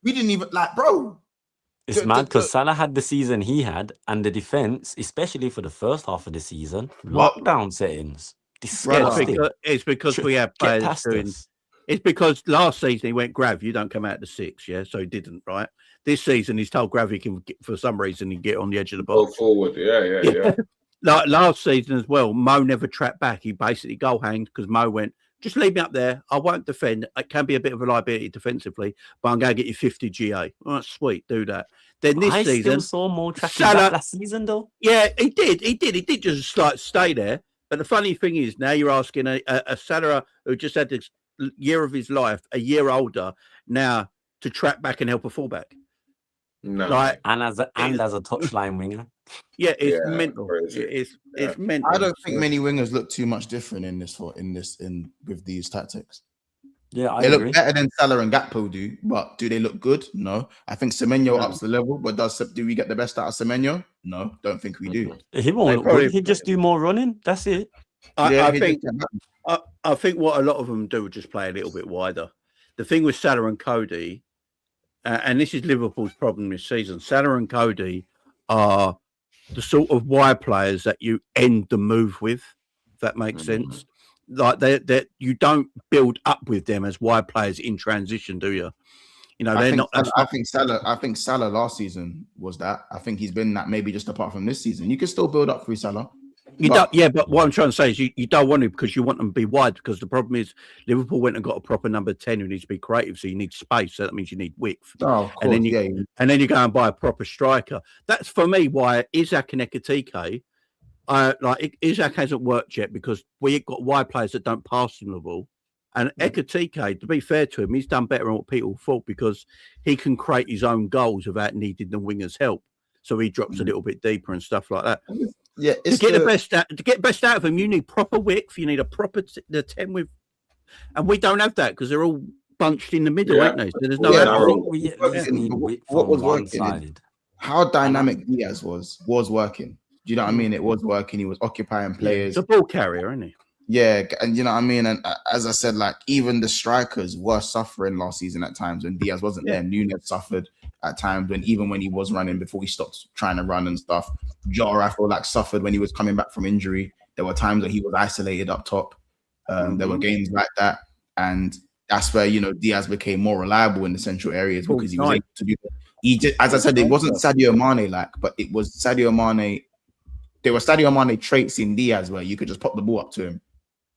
we didn't even bro.
It's mad because Salah had the season he had, and the defense, especially for the first half of the season, lockdown settings. Disgusting.
It's because we have players doing. It's because last season he went, Grav, you don't come out to 6, so he didn't, right? This season he's told Grav he can, for some reason, he can get on the edge of the box.
Go forward, yeah.
Like last season as well, Mo never trapped back. He basically goal hanged because Mo went, just leave me up there. I won't defend. It can be a bit of a liability defensively, but I'm going to get you 50 GA. All right, sweet, do that. Then this season,
I still saw Mo tracking back last season, though.
Yeah, he did. He did just stay there. But the funny thing is, now you're asking a Salah who just had this year of his life, a year older, now to track back and help a fullback.
No,
and as a touchline winger.
Yeah, it's mental. It's mental.
I don't think many wingers look too much different with these tactics.
Yeah,
they look better than Salah and Gakpo do, but do they look good? No. I think Semenyo ups the level, but do we get the best out of Semenyo? No, don't think we do.
He won't look good. He'd just do more running. That's it.
I think what a lot of them do is just play a little bit wider. The thing with Salah and Cody, and this is Liverpool's problem this season, Salah and Cody are the sort of wide players that you end the move with, if that makes sense. Like that you don't build up with them as wide players in transition, do you? You know, I think Salah last season was that. I think he's been that maybe just apart from this season. You can still build up through Salah. But what I'm trying to say is you don't want to because you want them to be wide because the problem is Liverpool went and got a proper number 10 who needs to be creative, so you need space, so that means you need width.
Oh, of course,
and then you go and buy a proper striker. That's for me why Isak and Ekitike, Isak hasn't worked yet because we've got wide players that don't pass him the ball. And Ekatike, to be fair to him, he's done better than what people thought because he can create his own goals without needing the winger's help. So he drops a little bit deeper and stuff like that.
Yeah,
To get the best out of him, you need proper width. You need a proper the 10 with, and we don't have that because they're all bunched in the middle, aren't they? So there's no.
I think we need width
what
from
was
one
working?
side.
How dynamic Diaz was working. Do you know what I mean? It was working. He was occupying players.
He's a ball carrier, isn't he?
Yeah, and you know what I mean. And as I said, like even the strikers were suffering last season at times when Diaz wasn't there. Núñez suffered at times when he was running before he stopped trying to run and stuff. Jota, I feel like, suffered when he was coming back from injury. There were times that he was isolated up top. There were games like that, and that's where Diaz became more reliable in the central areas because he was able to do. He just, as I said, it wasn't Sadio Mane but it was Sadio Mane. There were Sadio Mane traits in Diaz where you could just pop the ball up to him.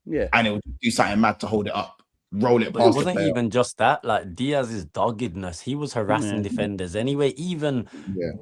Yeah,
and it would do something mad to hold it up, roll it
But
past.
it wasn't even just that. Like Diaz's doggedness, he was harassing defenders anyway. Even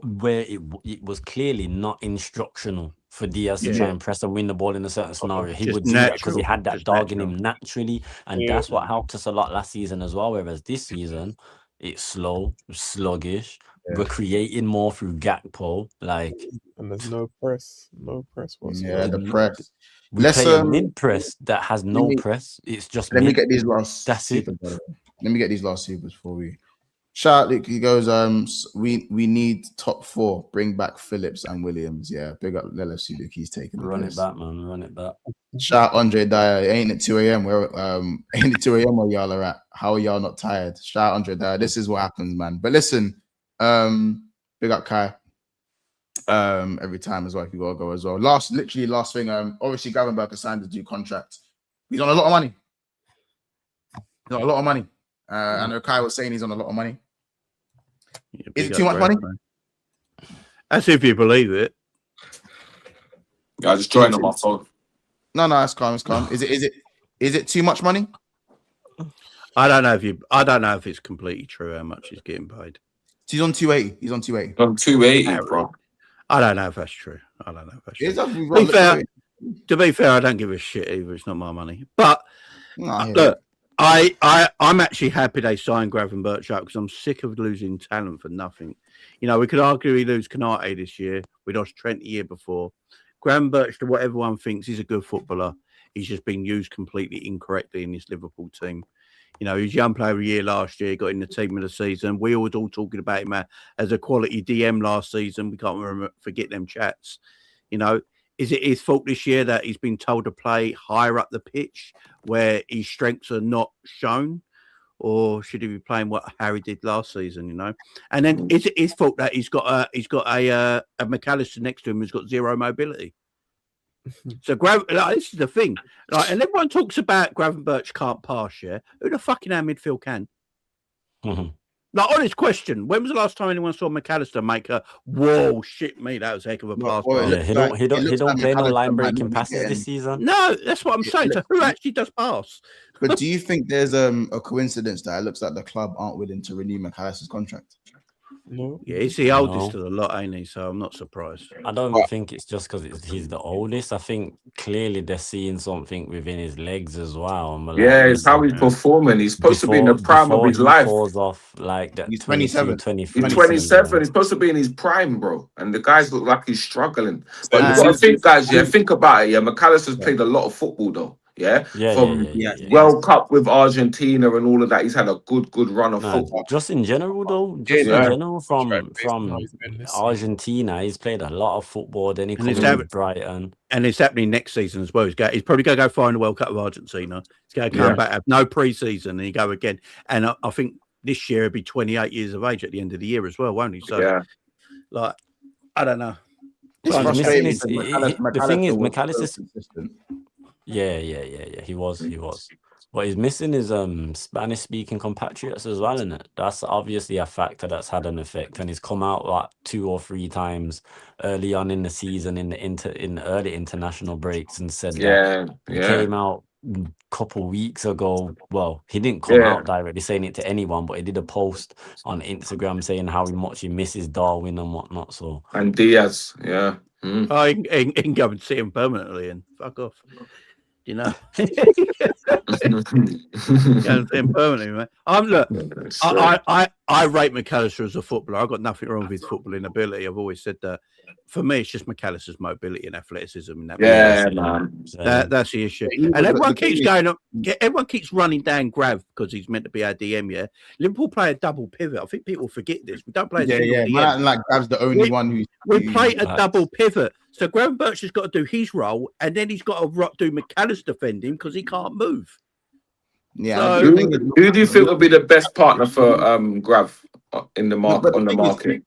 where it was clearly not instructional for Diaz to try and press and win the ball in a certain scenario, he would do that because he had that dog in him naturally, and that's what helped us a lot last season as well. Whereas this season, it's slow, sluggish. We're creating more through Gakpo,
and there's no press whatsoever.
Yeah, the press.
We play a mid press that has no press. It's just
let me get these last.
That's it.
Let me get these last supers for we. Shout out, he goes. We need top 4. Bring back Phillips and Williams. Yeah, big up LFC. Luke, he's taking the
Run
place.
it back, man. Run it back.
Shout out Andre Dyer. Ain't it 2 a.m. Where ain't it 2 a.m. where y'all are at? How are y'all not tired? Shout out Andre Dyer. This is what happens, man. But listen, big up Kai. Every time as well, if you gotta go as well. Last thing. Obviously Gravenberch has signed his new contract. He's on a lot of money. He's on a lot of money. I know Kai was saying he's on a lot of money. Is it too much money?
That's if you believe it.
I just joined on my phone.
No, it's calm. Is it too much money?
I don't know if it's completely true how much he's getting paid.
He's on 280. He's on 280.
On 280, bro.
I don't know if that's true. To be fair, I don't give a shit either. It's not my money. But look, I'm actually happy they signed Gravenberch up because I'm sick of losing talent for nothing. We could argue we lose Konate this year. We lost Trent the year before. Gravenberch, to what everyone thinks, he's a good footballer. He's just been used completely incorrectly in this Liverpool team. He was young player of the year last year, got in the team of the season. We were all talking about him as a quality DM last season. We can't forget them chats. Is it his fault this year that he's been told to play higher up the pitch where his strengths are not shown? Or should he be playing what Harry did last season, And then is it his fault that he's got a McAllister next to him who's got zero mobility? So this is the thing, and everyone talks about Gravenberch can't pass. Yeah, who the fucking our midfield can? Honest question: when was the last time anyone saw McAllister make a whoa shit me? That was a heck of a pass.
He don't play no line breaking passes this season.
No, that's what I'm saying. So who actually does pass?
But do you think there's a coincidence that it looks like the club aren't willing to renew McAllister's contract?
No.
Yeah, he's the oldest of the lot, ain't he? So I'm not surprised.
I don't think it's just because he's the oldest. I think clearly they're seeing something within his legs as well.
It's how he's performing. He's supposed to be in the prime of his life.
Off like that.
He's 27.
23
He's 27. He's supposed to be in his prime, bro. And the guys look like he's struggling. But I think, guys, think about it. Yeah, McAllister's played a lot of football, though. From World Cup with Argentina and all of that, he's had a good run of football.
Just in general, though, in general, from Argentina, he's played a lot of football. Then he comes with Brighton,
and it's happening next season as well. He's probably going to go find the World Cup of Argentina. He's going to come back, have no pre-season, and he go again. And I think this year he'll be 28 years of age at the end of the year as well, won't he? So, I don't know.
The thing is, McAllister's. Yeah. He was. What he's missing is Spanish-speaking compatriots as well, isn't it? That's obviously a factor that's had an effect, and he's come out like 2 or 3 times early on in the season in early international breaks and said that he came out a couple weeks ago. Well, he didn't come out directly saying it to anyone, but he did a post on Instagram saying how much he misses Darwin and whatnot. So
and Diaz,
I can go and see him permanently and fuck off. Permanently, man. Look, I rate McAllister as a footballer. I've got nothing wrong with his footballing ability. I've always said that. For me, it's just McAllister's mobility and athleticism. In that that's the issue. And everyone keeps going up. Everyone keeps running down Grav because he's meant to be our DM. Yeah, Liverpool play a double pivot. I think people forget this. We don't play a single DM.
Man, like Grav's the only one
we play a double pivot. So Gravenberch has got to do his role, and then he's got to do McAllister defending because he can't move.
Yeah.
So, who do you think would be the best partner for Grav in the market on the market?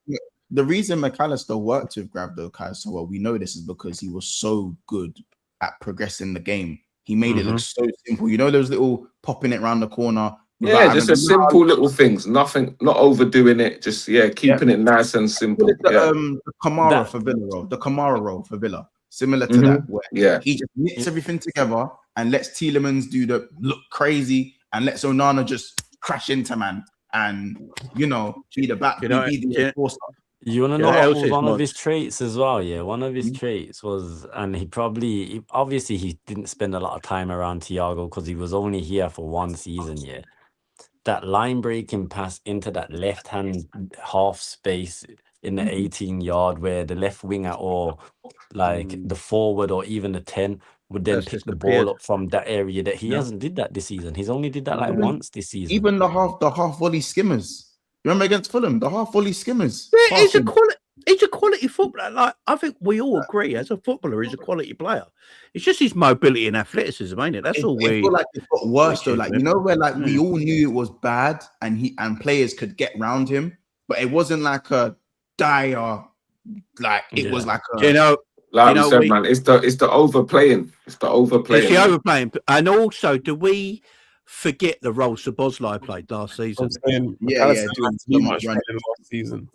The reason McAllister worked with Grav though, Kai, so well, we know this is because he was so good at progressing the game. He made it look so simple. You know those little popping it around the corner.
Yeah, just a simple little things. Nothing, not overdoing it. Just keeping it nice and simple.
The Kamara for Villa, the Kamara role for Villa, similar to that. Where he just knits everything together and lets Tielemans do the look crazy and lets Onana just crash into man and be the back. Be the enforcer.
You want to know what was one of his traits as well? Yeah, one of his traits was, and obviously he didn't spend a lot of time around Thiago because he was only here for one season. Yeah, that line breaking pass into that left hand half space in the 18-yard where the left winger or like the forward or even the 10 would then pick the ball up from that area. That he hasn't did that this season. He's only did that like once this season.
Even the half volley skimmers. Remember against Fulham, the half volley skimmers.
Yeah, he's a quality footballer. Like I think we all agree, as a footballer, he's a quality player. It's just his mobility and athleticism, ain't it? That's all we.
Feel like it got worse though. Like where like we all knew it was bad, and players could get round him, but it wasn't like a dire. Like it was like a.
Like we said, man, it's the overplaying. It's the overplaying.
It's the overplaying, and also do we forget the role Szoboszlai played last season?
Doing too much running last season.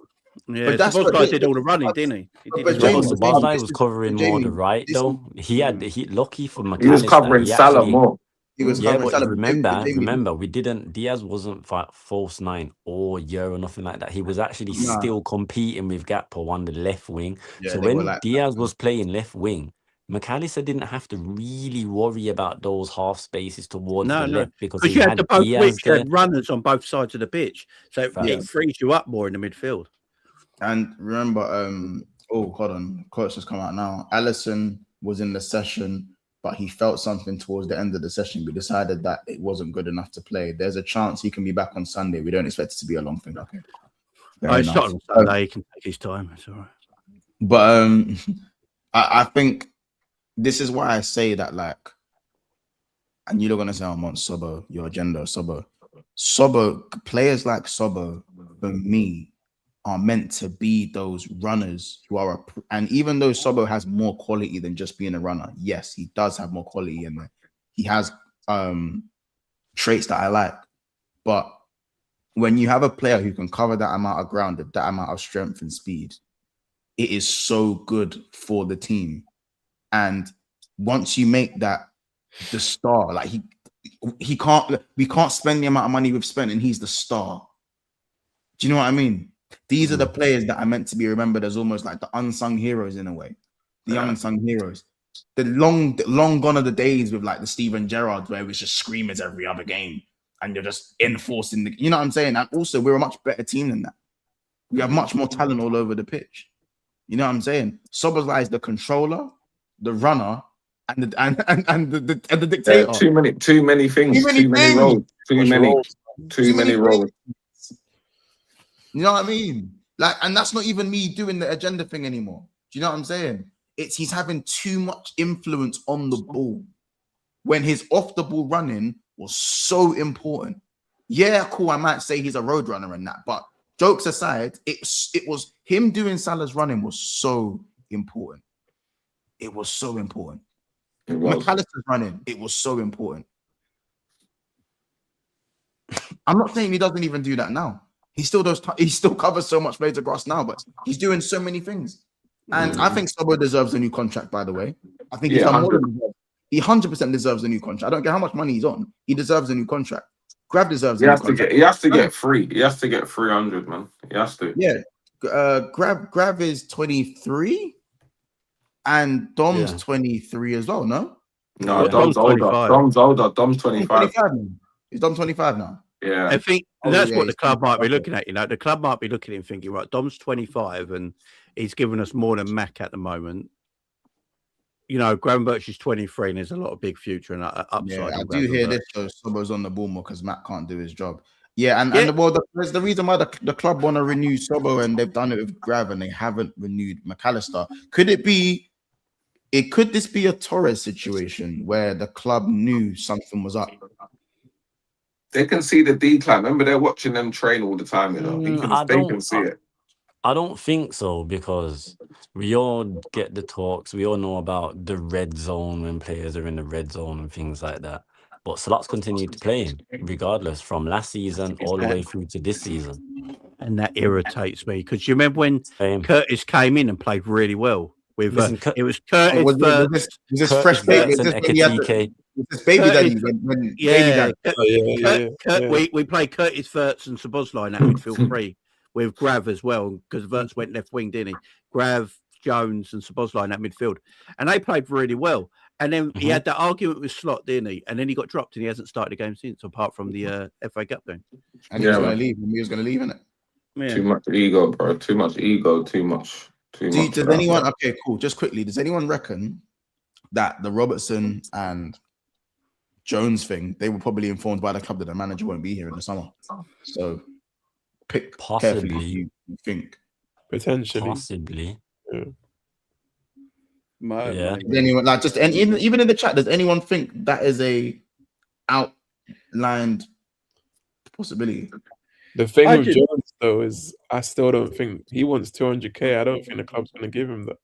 Yeah, but Szoboszlai did all the running, didn't he?
Szoboszlai was covering more the right though. He lucky for McAllister.
He was covering Salah more.
But remember, Diaz wasn't false 9 all year or nothing like that. He was actually still competing with Gakpo on the left wing. So when Diaz was playing left wing, McAllister didn't have to really worry about those half spaces towards the left because
you had the runners on both sides of the pitch, so it frees you up more in the midfield.
And remember, hold on, quotes just come out now. Alisson was in the session, but he felt something towards the end of the session. We decided that it wasn't good enough to play. There's a chance he can be back on Sunday. We don't expect it to be a long thing. Okay.
It's not on Sunday. He can take his time. It's all right.
But I think. This is why I say that, like, and you're gonna say, I'm on Sobo, your agenda, Sobo. Players like Sobo, for me, are meant to be those runners who are, and even though Sobo has more quality than just being a runner, yes, he does have more quality in there. He has traits that I like, but when you have a player who can cover that amount of ground, that amount of strength and speed, it is so good for the team. And once you make that the star, like we can't spend the amount of money we've spent and he's the star. Do you know what I mean? These are the players that are meant to be remembered as almost like the unsung heroes in a way. The unsung heroes. The long gone are the days with like the Steven Gerrard where it was just screamers every other game and you're just enforcing you know what I'm saying? And also we're a much better team than that. We have much more talent all over the pitch. You know what I'm saying? Szoboszlai is the controller, the runner, and the dictator.
Too many things. Too many roles. Too many roles.
You know what I mean? Like, and that's not even me doing the agenda thing anymore. Do you know what I'm saying? He's having too much influence on the ball when his off the ball running was so important. Yeah, cool. I might say he's a road runner and that, but jokes aside, it was him doing Salah's running was so important. It was so important. McAllister's running, it was so important. I'm not saying he doesn't even do that now. He still does. He still covers so much blades of grass now, but he's doing so many things. And I think Sobo deserves a new contract. By the way, I think he's done more than he 100% deserves a new contract. I don't care how much money he's on. He deserves a new contract. Grav deserves.
He has to get free. He has to get 300, man. He has to.
Yeah. Grav is 23, and Dom's 23 as well. No.
No,
Yeah.
Dom's older.
25.
Dom's older. Dom's 25.
25 now. He's done 25 now.
Yeah.
I think
Oh,
that's
yeah,
what the
he's
club might be
25.
looking at. You know, the club might be looking and thinking, right, Dom's 25 and he's given us more than Mac at the moment. You know, Gravenberch is 23 and there's a lot of big future and upside.
Yeah, I
in
do hear
Gravenberch.
this. So Sobo's on the ball more because Matt can't do his job. Yeah, and there's the reason why the club want to renew Sobo and they've done it with Grav and they haven't renewed McAllister. Could this be a Torres situation where the club knew something was up?
They can see the decline. Remember, they're watching them train all the time. You know, they can see it.
I don't think so, because we all get the talks. We all know about the red zone when players are in the red zone and things like that. But slots continue to play him, regardless, from last season all the way through to this season.
And that irritates me because you remember when Curtis came in and played really well with it was Curtis.
Was this fresh baby? This baby daddy?
We played Curtis Wirtz and Szoboszlai at midfield three with Grav as well because Wirtz went left wing, didn't he? Grav, Jones, and Szoboszlai at midfield, and they played really well. And then he had that argument with Slot, didn't he? And then he got dropped and he hasn't started the game since, apart from the FA Cup game.
And he was going to leave. He was going to leave, innit?
Yeah.
Too much ego, bro. Too much ego. Too much.
Does anyone? Okay, cool. Just quickly, does anyone reckon that the Robertson and Jones thing, they were probably informed by the club that the manager won't be here in the summer? So pick
Possibly.
carefully if you think.
Potentially.
Possibly.
Yeah.
Yeah.
Does anyone and even in the chat, does anyone think that is a outlined possibility?
The thing with Jones though is I still don't think he wants 200k. I don't think the club's going to give him that.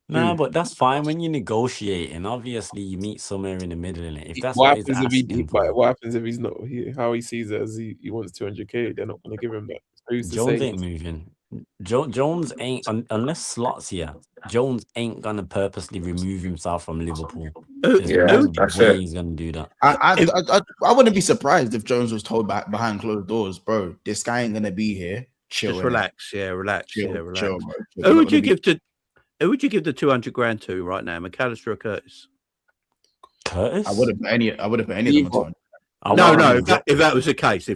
Nah, but that's fine when you're negotiating. Obviously, you meet somewhere in the middle in it. If that's
what
what
happens
he's asking
what happens if he's not how he sees it as he wants 200k? They're not going to give him that. So who's to
Jones
say
ain't moving. Jones ain't unless Slots here. Jones ain't gonna purposely remove himself from Liverpool.
That's it.
He's gonna do that.
I wouldn't be surprised if Jones was told behind closed doors, bro, this guy ain't gonna be here. Chill,
just relax, relax.
Chill, bro.
Who would you give the 200 grand to right now, McAllister or Curtis?
Curtis?
I would have put any of them on.
No. If that was the case,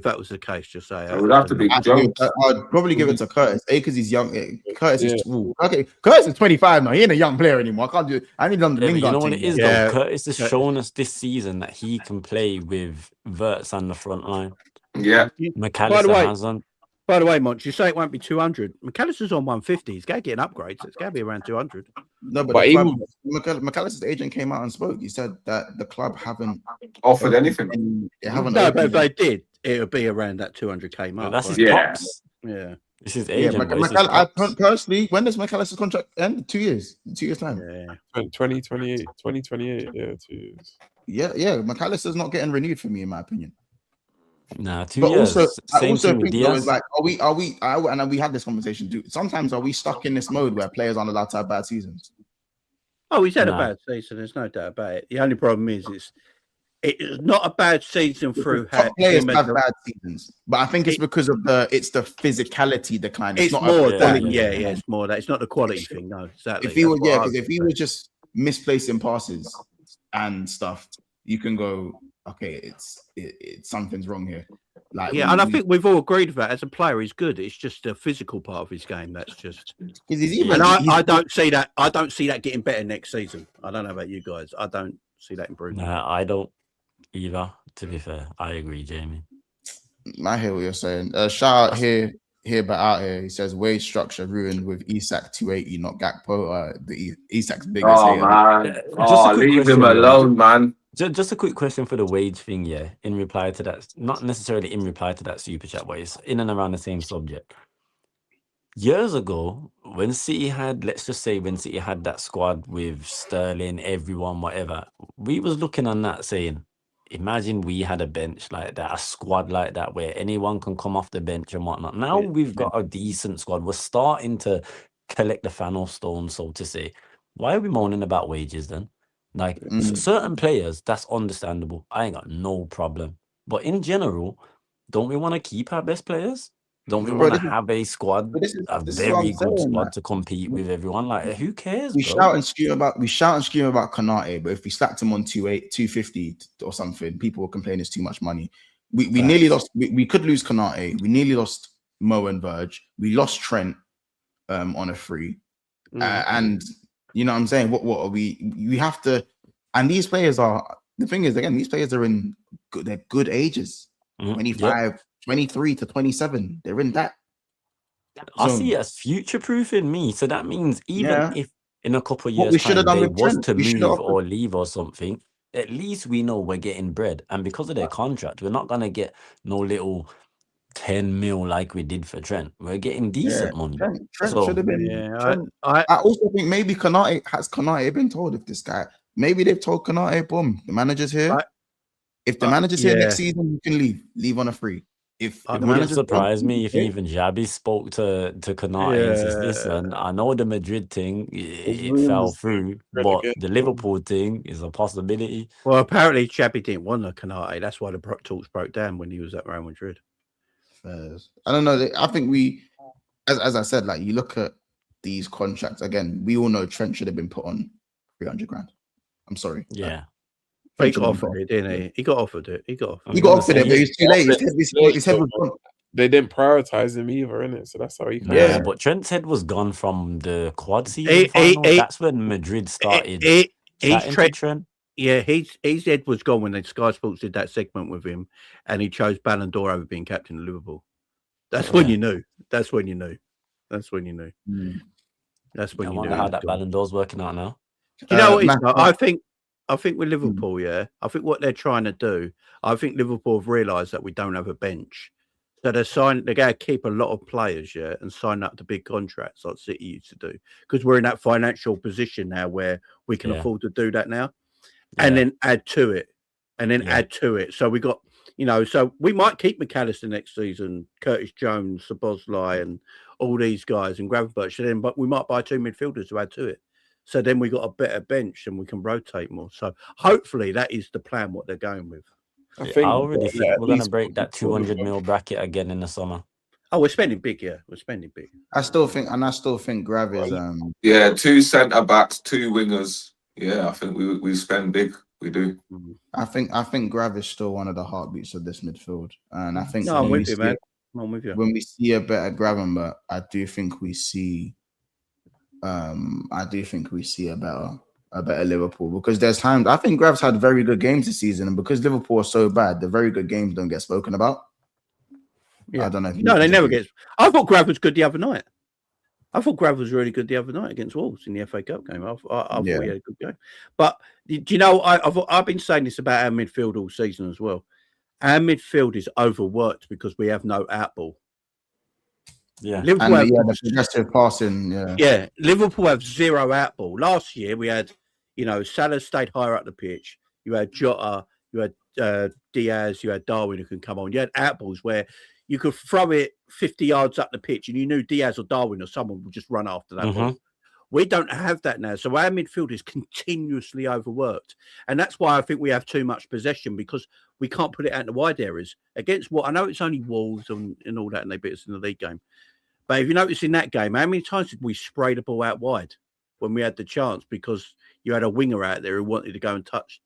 just say
it would have to be Jones.
I'd probably give it to Curtis, because he's young. Curtis is okay. Curtis is 25 now. He ain't a young player anymore. I can't do it. I need on the
you know what it is though. Curtis has shown us this season that he can play with Wirtz on the front line.
Yeah,
McAllister hasn't.
By the way, Monch, you say it won't be 200. McAllister's on 150. He's got to get an upgrade, so it's got to be around 200.
No, but even McAllister's agent came out and spoke. He said that the club haven't
offered anything.
They haven't.
No, but if they did, it would be around that 200k mark.
That's his pops.
Yeah.
This is agent.
Personally, when does McAllister's contract end? 2 years. 2 years time.
Yeah. 2028. Yeah, 2 years.
Yeah. McAllister's not getting renewed for me, in my opinion.
Nah, 2 years.
I also think though, is like, we had this conversation too. Sometimes are we stuck in this mode where players aren't allowed to have bad seasons?
Oh, he's had a bad season. There's no doubt about it. The only problem is it's not a bad season through.
Players have bad seasons, but I think it's because of the physicality decline.
It's
not
more that. It's more that. It's not the quality thing. No, exactly.
If he was, because if he was just misplacing passes and stuff, you can go, okay, it's something's wrong here. Like,
and I think we've all agreed with that. As a player, he's good. It's just the physical part of his game that's just. I don't see that. I don't see that getting better next season. I don't know about you guys. I don't see that improving.
Nah, I don't either. To be fair, I agree, Jamie.
I hear what you're saying. Shout out here, but out here. He says wage structure ruined with Isak 280, not Gakpo. The Isak's biggest.
Oh man, leave him alone, man.
Just a quick question for the wage thing, in reply to that, not necessarily in reply to that super chat, but it's in and around the same subject. Years ago, when City had that squad with Sterling, everyone, whatever, we was looking on that saying, imagine we had a bench like that, a squad like that, where anyone can come off the bench and whatnot. Now we've got a decent squad. We're starting to collect the Thanos stone, so to say. Why are we moaning about wages then? Like certain players, that's understandable. I ain't got no problem. But in general, don't we want to keep our best players? Don't we
Bro,
want to
this is,
have a squad,
but
a
this is what I'm
very good
saying.
squad
Like,
to compete with everyone? Like, who cares,
we
bro?
shout and scream about Konate, but if we slapped him on 250 or something, people will complain it's too much money. We nearly lost. We could lose Konate. We nearly lost Mo and Verge. We lost Trent on a free, and you know what I'm saying. What are we? We have to. And these players are. The thing is, again, these players are in good. They're good ages. 25, 23 to 27. They're in that.
I see it as future-proofing me. So that means even if in a couple of
What we
years'
should have
time
done
they
with
was
Trent,
to
we should have
move
offered.
or leave or something, at least we know we're getting bread. And because of their contract, we're not gonna get no little 10 mil like we did for Trent. We're getting decent money.
Trent
So
should have been.
Yeah,
I also think maybe Konate been told if this guy. Maybe they've told Konate, boom, the manager's here. If the manager's here next season, you can leave on a free. If the
wouldn't
manager's
surprise me if even Xabi spoke to Konate and says, listen, I know the Madrid thing, it fell through, but the Liverpool thing is a possibility.
Well, apparently Xabi didn't want a Konate. That's why the talks broke down when he was at Real Madrid.
I don't know. I think we, as I said, like you look at these contracts again. We all know Trent should have been put on 300 grand. I'm sorry.
Yeah.
He got offered it, didn't he? He got offered it. He got offered
it, but he's too late. His head was gone.
They didn't prioritize him either, innit? So that's how he.
Yeah, but Trent's head was gone from the quad season final. That's when Madrid started. Trent.
Yeah, his head was gone when the Sky Sports did that segment with him, and he chose Ballon d'Or over being captain of Liverpool. That's when you knew. That's when you knew. That's when you knew. That's when you knew.
How that Ballon d'Or's working out now.
Do you know what? I think with Liverpool, I think what they're trying to do, I think Liverpool have realised that we don't have a bench. So they're going to keep a lot of players, and sign up to big contracts like City used to do. Because we're in that financial position now where we can afford to do that now. And then add to it. So we got, so we might keep McAllister next season, Curtis Jones, Szoboszlai, and all these guys, and Gravenberch. But we might buy 2 midfielders to add to it. So then we got a better bench and we can rotate more. So hopefully that is the plan, what they're going with.
I already think we're going to break that 200 mil bracket again in the summer.
Oh, we're spending big, We're spending big.
I still think Grav is
2 centre backs, 2 wingers. Yeah, I think we spend big. We do.
I think Grav is still one of the heartbeats of this midfield. And I think
I'm with you, man. I'm with you.
When we see a better Gravenberch, I do think we see a better Liverpool, because there's times I think Grav's had very good games this season, and because Liverpool are so bad, the very good games don't get spoken about. I don't know.
No, they never get. I thought Grav was good the other night. I thought Grav was really good the other night against Wolves in the FA Cup game. I thought he had a good game. But do you know, I've been saying this about our midfield all season as well. Our midfield is overworked because we have no outball.
Yeah, Liverpool have the progressive passing. Yeah,
Liverpool have 0 outball. Last year we had, Salah stayed higher up the pitch. You had Jota, you had Diaz, you had Darwin who can come on. You had outballs where you could throw it 50 yards up the pitch and you knew Diaz or Darwin or someone would just run after that ball. We don't have that now. So our midfield is continuously overworked. And that's why I think we have too much possession, because we can't put it out in the wide areas. Against what I know it's only Wolves and all that, and they beat us in the league game. But if you notice in that game, how many times did we spray the ball out wide when we had the chance? Because you had a winger out there who wanted to go and touch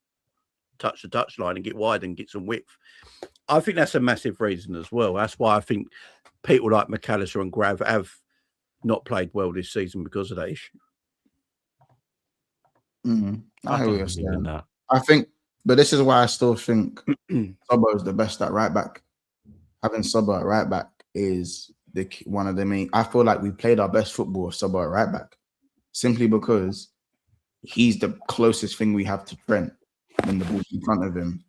the touchline and get wide and get some width. I think that's a massive reason as well. That's why I think people like McAllister and Grav have not played well this season because of that issue.
I think, but this is why I still think Sobo is the best at right back. Having Sobo at right back is one of the main. I feel like we played our best football with Sobo at right back, simply because he's the closest thing we have to Trent when the ball's in front of him,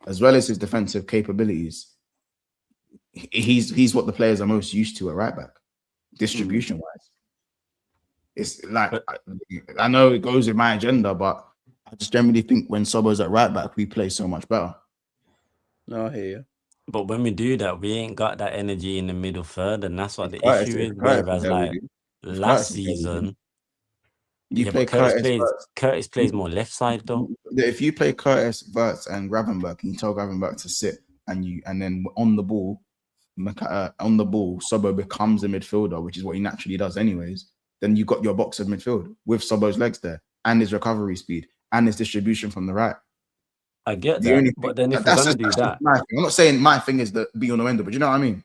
as well as his defensive capabilities. He's what the players are most used to at right back, distribution wise. It's like, I know it goes with my agenda, but I just generally think when Sobo's at right back, we play so much better.
No, I hear you.
But when we do that, we ain't got that energy in the middle third, and that's what the issue is. Whereas, like last season, Curtis plays more left side though.
If you play Curtis, Verts, and Gravenberch, and you tell Gravenberch to sit, and then on the ball, on the ball, Sobo becomes a midfielder, which is what he naturally does anyways, then you got your box of midfield with Sobo's legs there and his recovery speed and his distribution from the right.
I get that, but then if we're gonna do that,
I'm not saying my thing is the be on the end, but you know what I mean?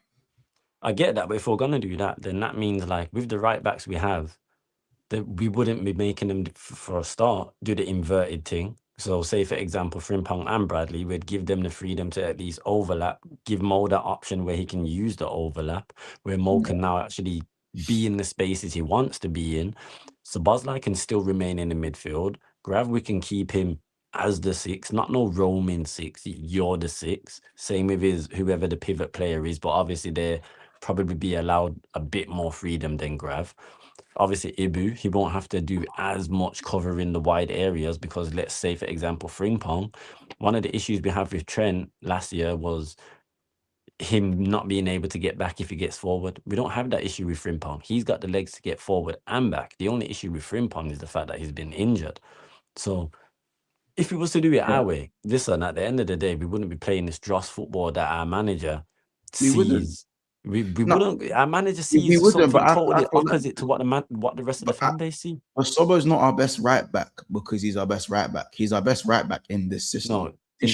I get that, but if we're gonna do that, then that means like with the right backs we have, that we wouldn't be making them for a start do the inverted thing. So say for example, Frimpong and Bradley, we'd give them the freedom to at least overlap, give Mo that option where he can use the overlap, where Mo can now actually be in the spaces he wants to be in. So Bosley can still remain in the midfield. Grav, we can keep him as the 6, not no roaming 6. You're the 6. Same with his whoever the pivot player is, but obviously they probably be allowed a bit more freedom than Grav. Obviously, Ibu, he won't have to do as much cover in the wide areas because, let's say, for example, Frimpong, one of the issues we have with Trent last year was him not being able to get back if he gets forward. We don't have that issue with Frimpong. He's got the legs to get forward and back. The only issue with Frimpong is the fact that he's been injured. So if he was to do it our way, listen, at the end of the day, we wouldn't be playing this dross football that our manager sees. We wouldn't. Our manager sees something totally opposite to what the rest of the fan base see.
But Sobo's not our best right back because he's our best right back. He's our best right back in this system.
No, in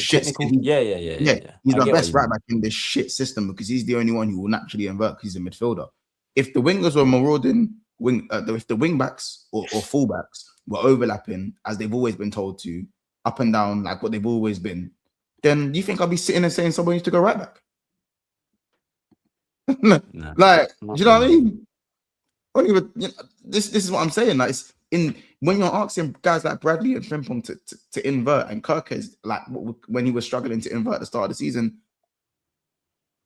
yeah.
He's our best right back in this shit system because he's the only one who will naturally invert because he's a midfielder. If the wingers were marauding, if the wing backs or fullbacks were overlapping as they've always been told to, up and down like what they've always been, then you think I'll be sitting and saying someone needs to go right back? Like, do you know what I mean? This is what I'm saying. Like, it's in when you're asking guys like Bradley and Frimpong to invert, and Kirk is like when he was struggling to invert at the start of the season.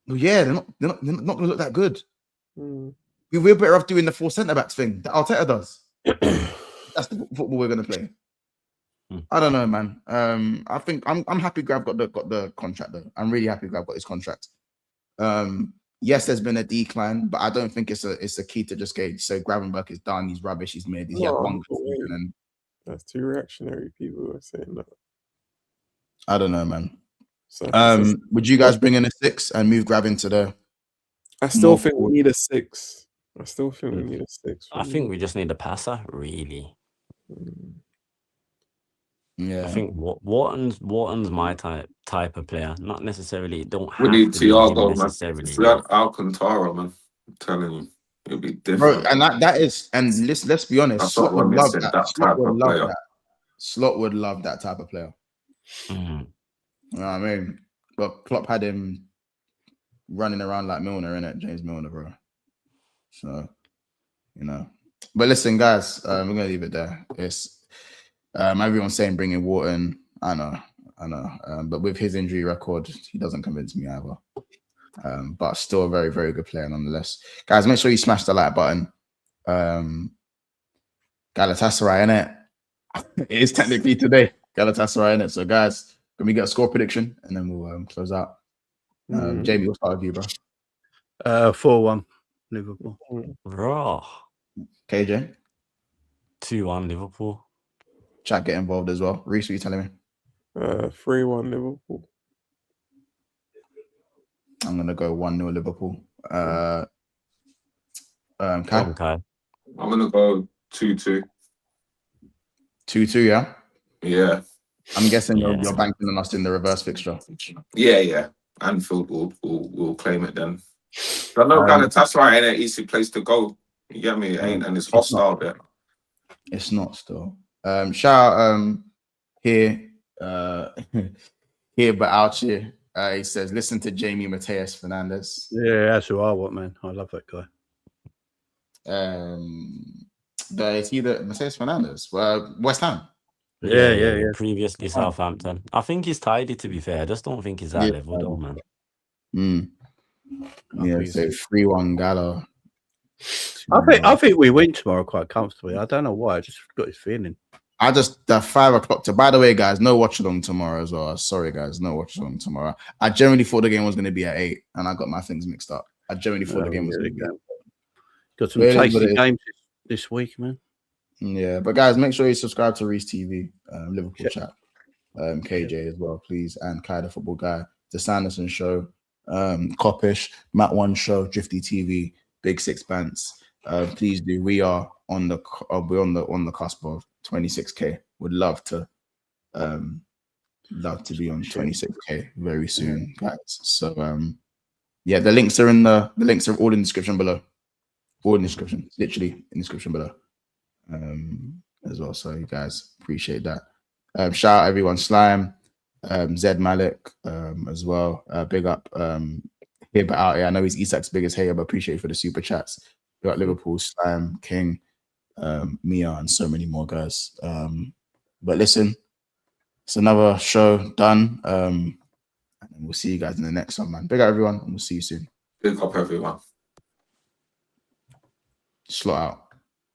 Well, yeah, they're not going to look that good. We're better off doing the 4 centre backs thing that Arteta does. That's the football we're going to play. I don't know, man. I think I'm happy Grav got the contract though. I'm really happy Grav got his contract. Yes, there's been a decline, but I don't think it's a key to just get so Gravenberch is done. He's rubbish. He's made. He had one good season, and
that's too reactionary. People are saying that.
I don't know, man. So, would you guys bring in a 6 and move Grav into the?
I still think we need a 6. I still think we need a 6.
I think we just need a passer, really.
Yeah,
I think Wharton's my type of player. Not necessarily. Don't have
we need
to be
Thiago,
necessarily.
man. If we had Alcantara, man, I'm telling you, it'd be different.
Bro, and that is, and let's be honest, Slot would love that. Slot would love that type of player. You know what I mean? But Klopp had him running around like Milner, innit? James Milner, bro. So, you know. But listen, guys, we're gonna leave it there. It's everyone's saying bring in Wharton. I know. But with his injury record, he doesn't convince me either. But still a very, very good player nonetheless. Guys, make sure you smash the like button. Galatasaray, innit? It is technically today. Galatasaray, innit? So, guys, can we get a score prediction? And then we'll close out. Jamie, we'll start with you, bro.
4-1 Liverpool.
Raw.
KJ?
2-1 Liverpool.
Chat get involved as well. Reese, what are you telling me?
3-1 Liverpool.
I'm going to go 1-0 Liverpool. Kai?
Okay.
I'm going to go 2-2.
2-2, yeah?
Yeah.
I'm guessing you're banking on us in the reverse fixture.
Yeah. Anfield will claim it then. But no, Galatasaray ain't an easy place to go. You get me? It ain't, and it's hostile there.
It's not still. Shout out here but out here. He says, listen to Jamie Mateus Fernandez.
Yeah, that's who I want, man. I love that guy.
But it's either Mateus Fernandez, West Ham.
Yeah.
Previously Southampton. I think he's tidy, to be fair. I just don't think he's that level, though, man.
Yeah, so 3-1 Gala.
I think we win tomorrow quite comfortably. I don't know why. I just got this feeling.
The 5 o'clock. By the way, guys, no watch along tomorrow as well. Sorry, guys, no watch along tomorrow. I generally thought the game was going to be at 8, and I got my things mixed up. I generally thought the game was going to be at 8.
Got some tasty games this week, man.
Yeah, but guys, make sure you subscribe to Reese TV, Liverpool Chat, KJ as well, please, and Kai the Football Guy, the Sanderson Show. Coppish, Matt One Show, Drifty TV, Big Sixpence. Please do. We are on the cusp of 26k. Would love to be on 26k very soon, guys. So yeah, the links are all in the description below. All in the description, literally in the description below. As well. So you guys appreciate that. Shout out everyone, Slime, Zed Malik, as well. Big up Hib out here. I know he's Isak's biggest hater, but appreciate you for the super chats. We got Liverpool, Slime, King, Mia, and so many more guys. But listen, it's another show done. And we'll see you guys in the next one, man. Big up everyone, and we'll see you soon.
Big up everyone.
Slot out.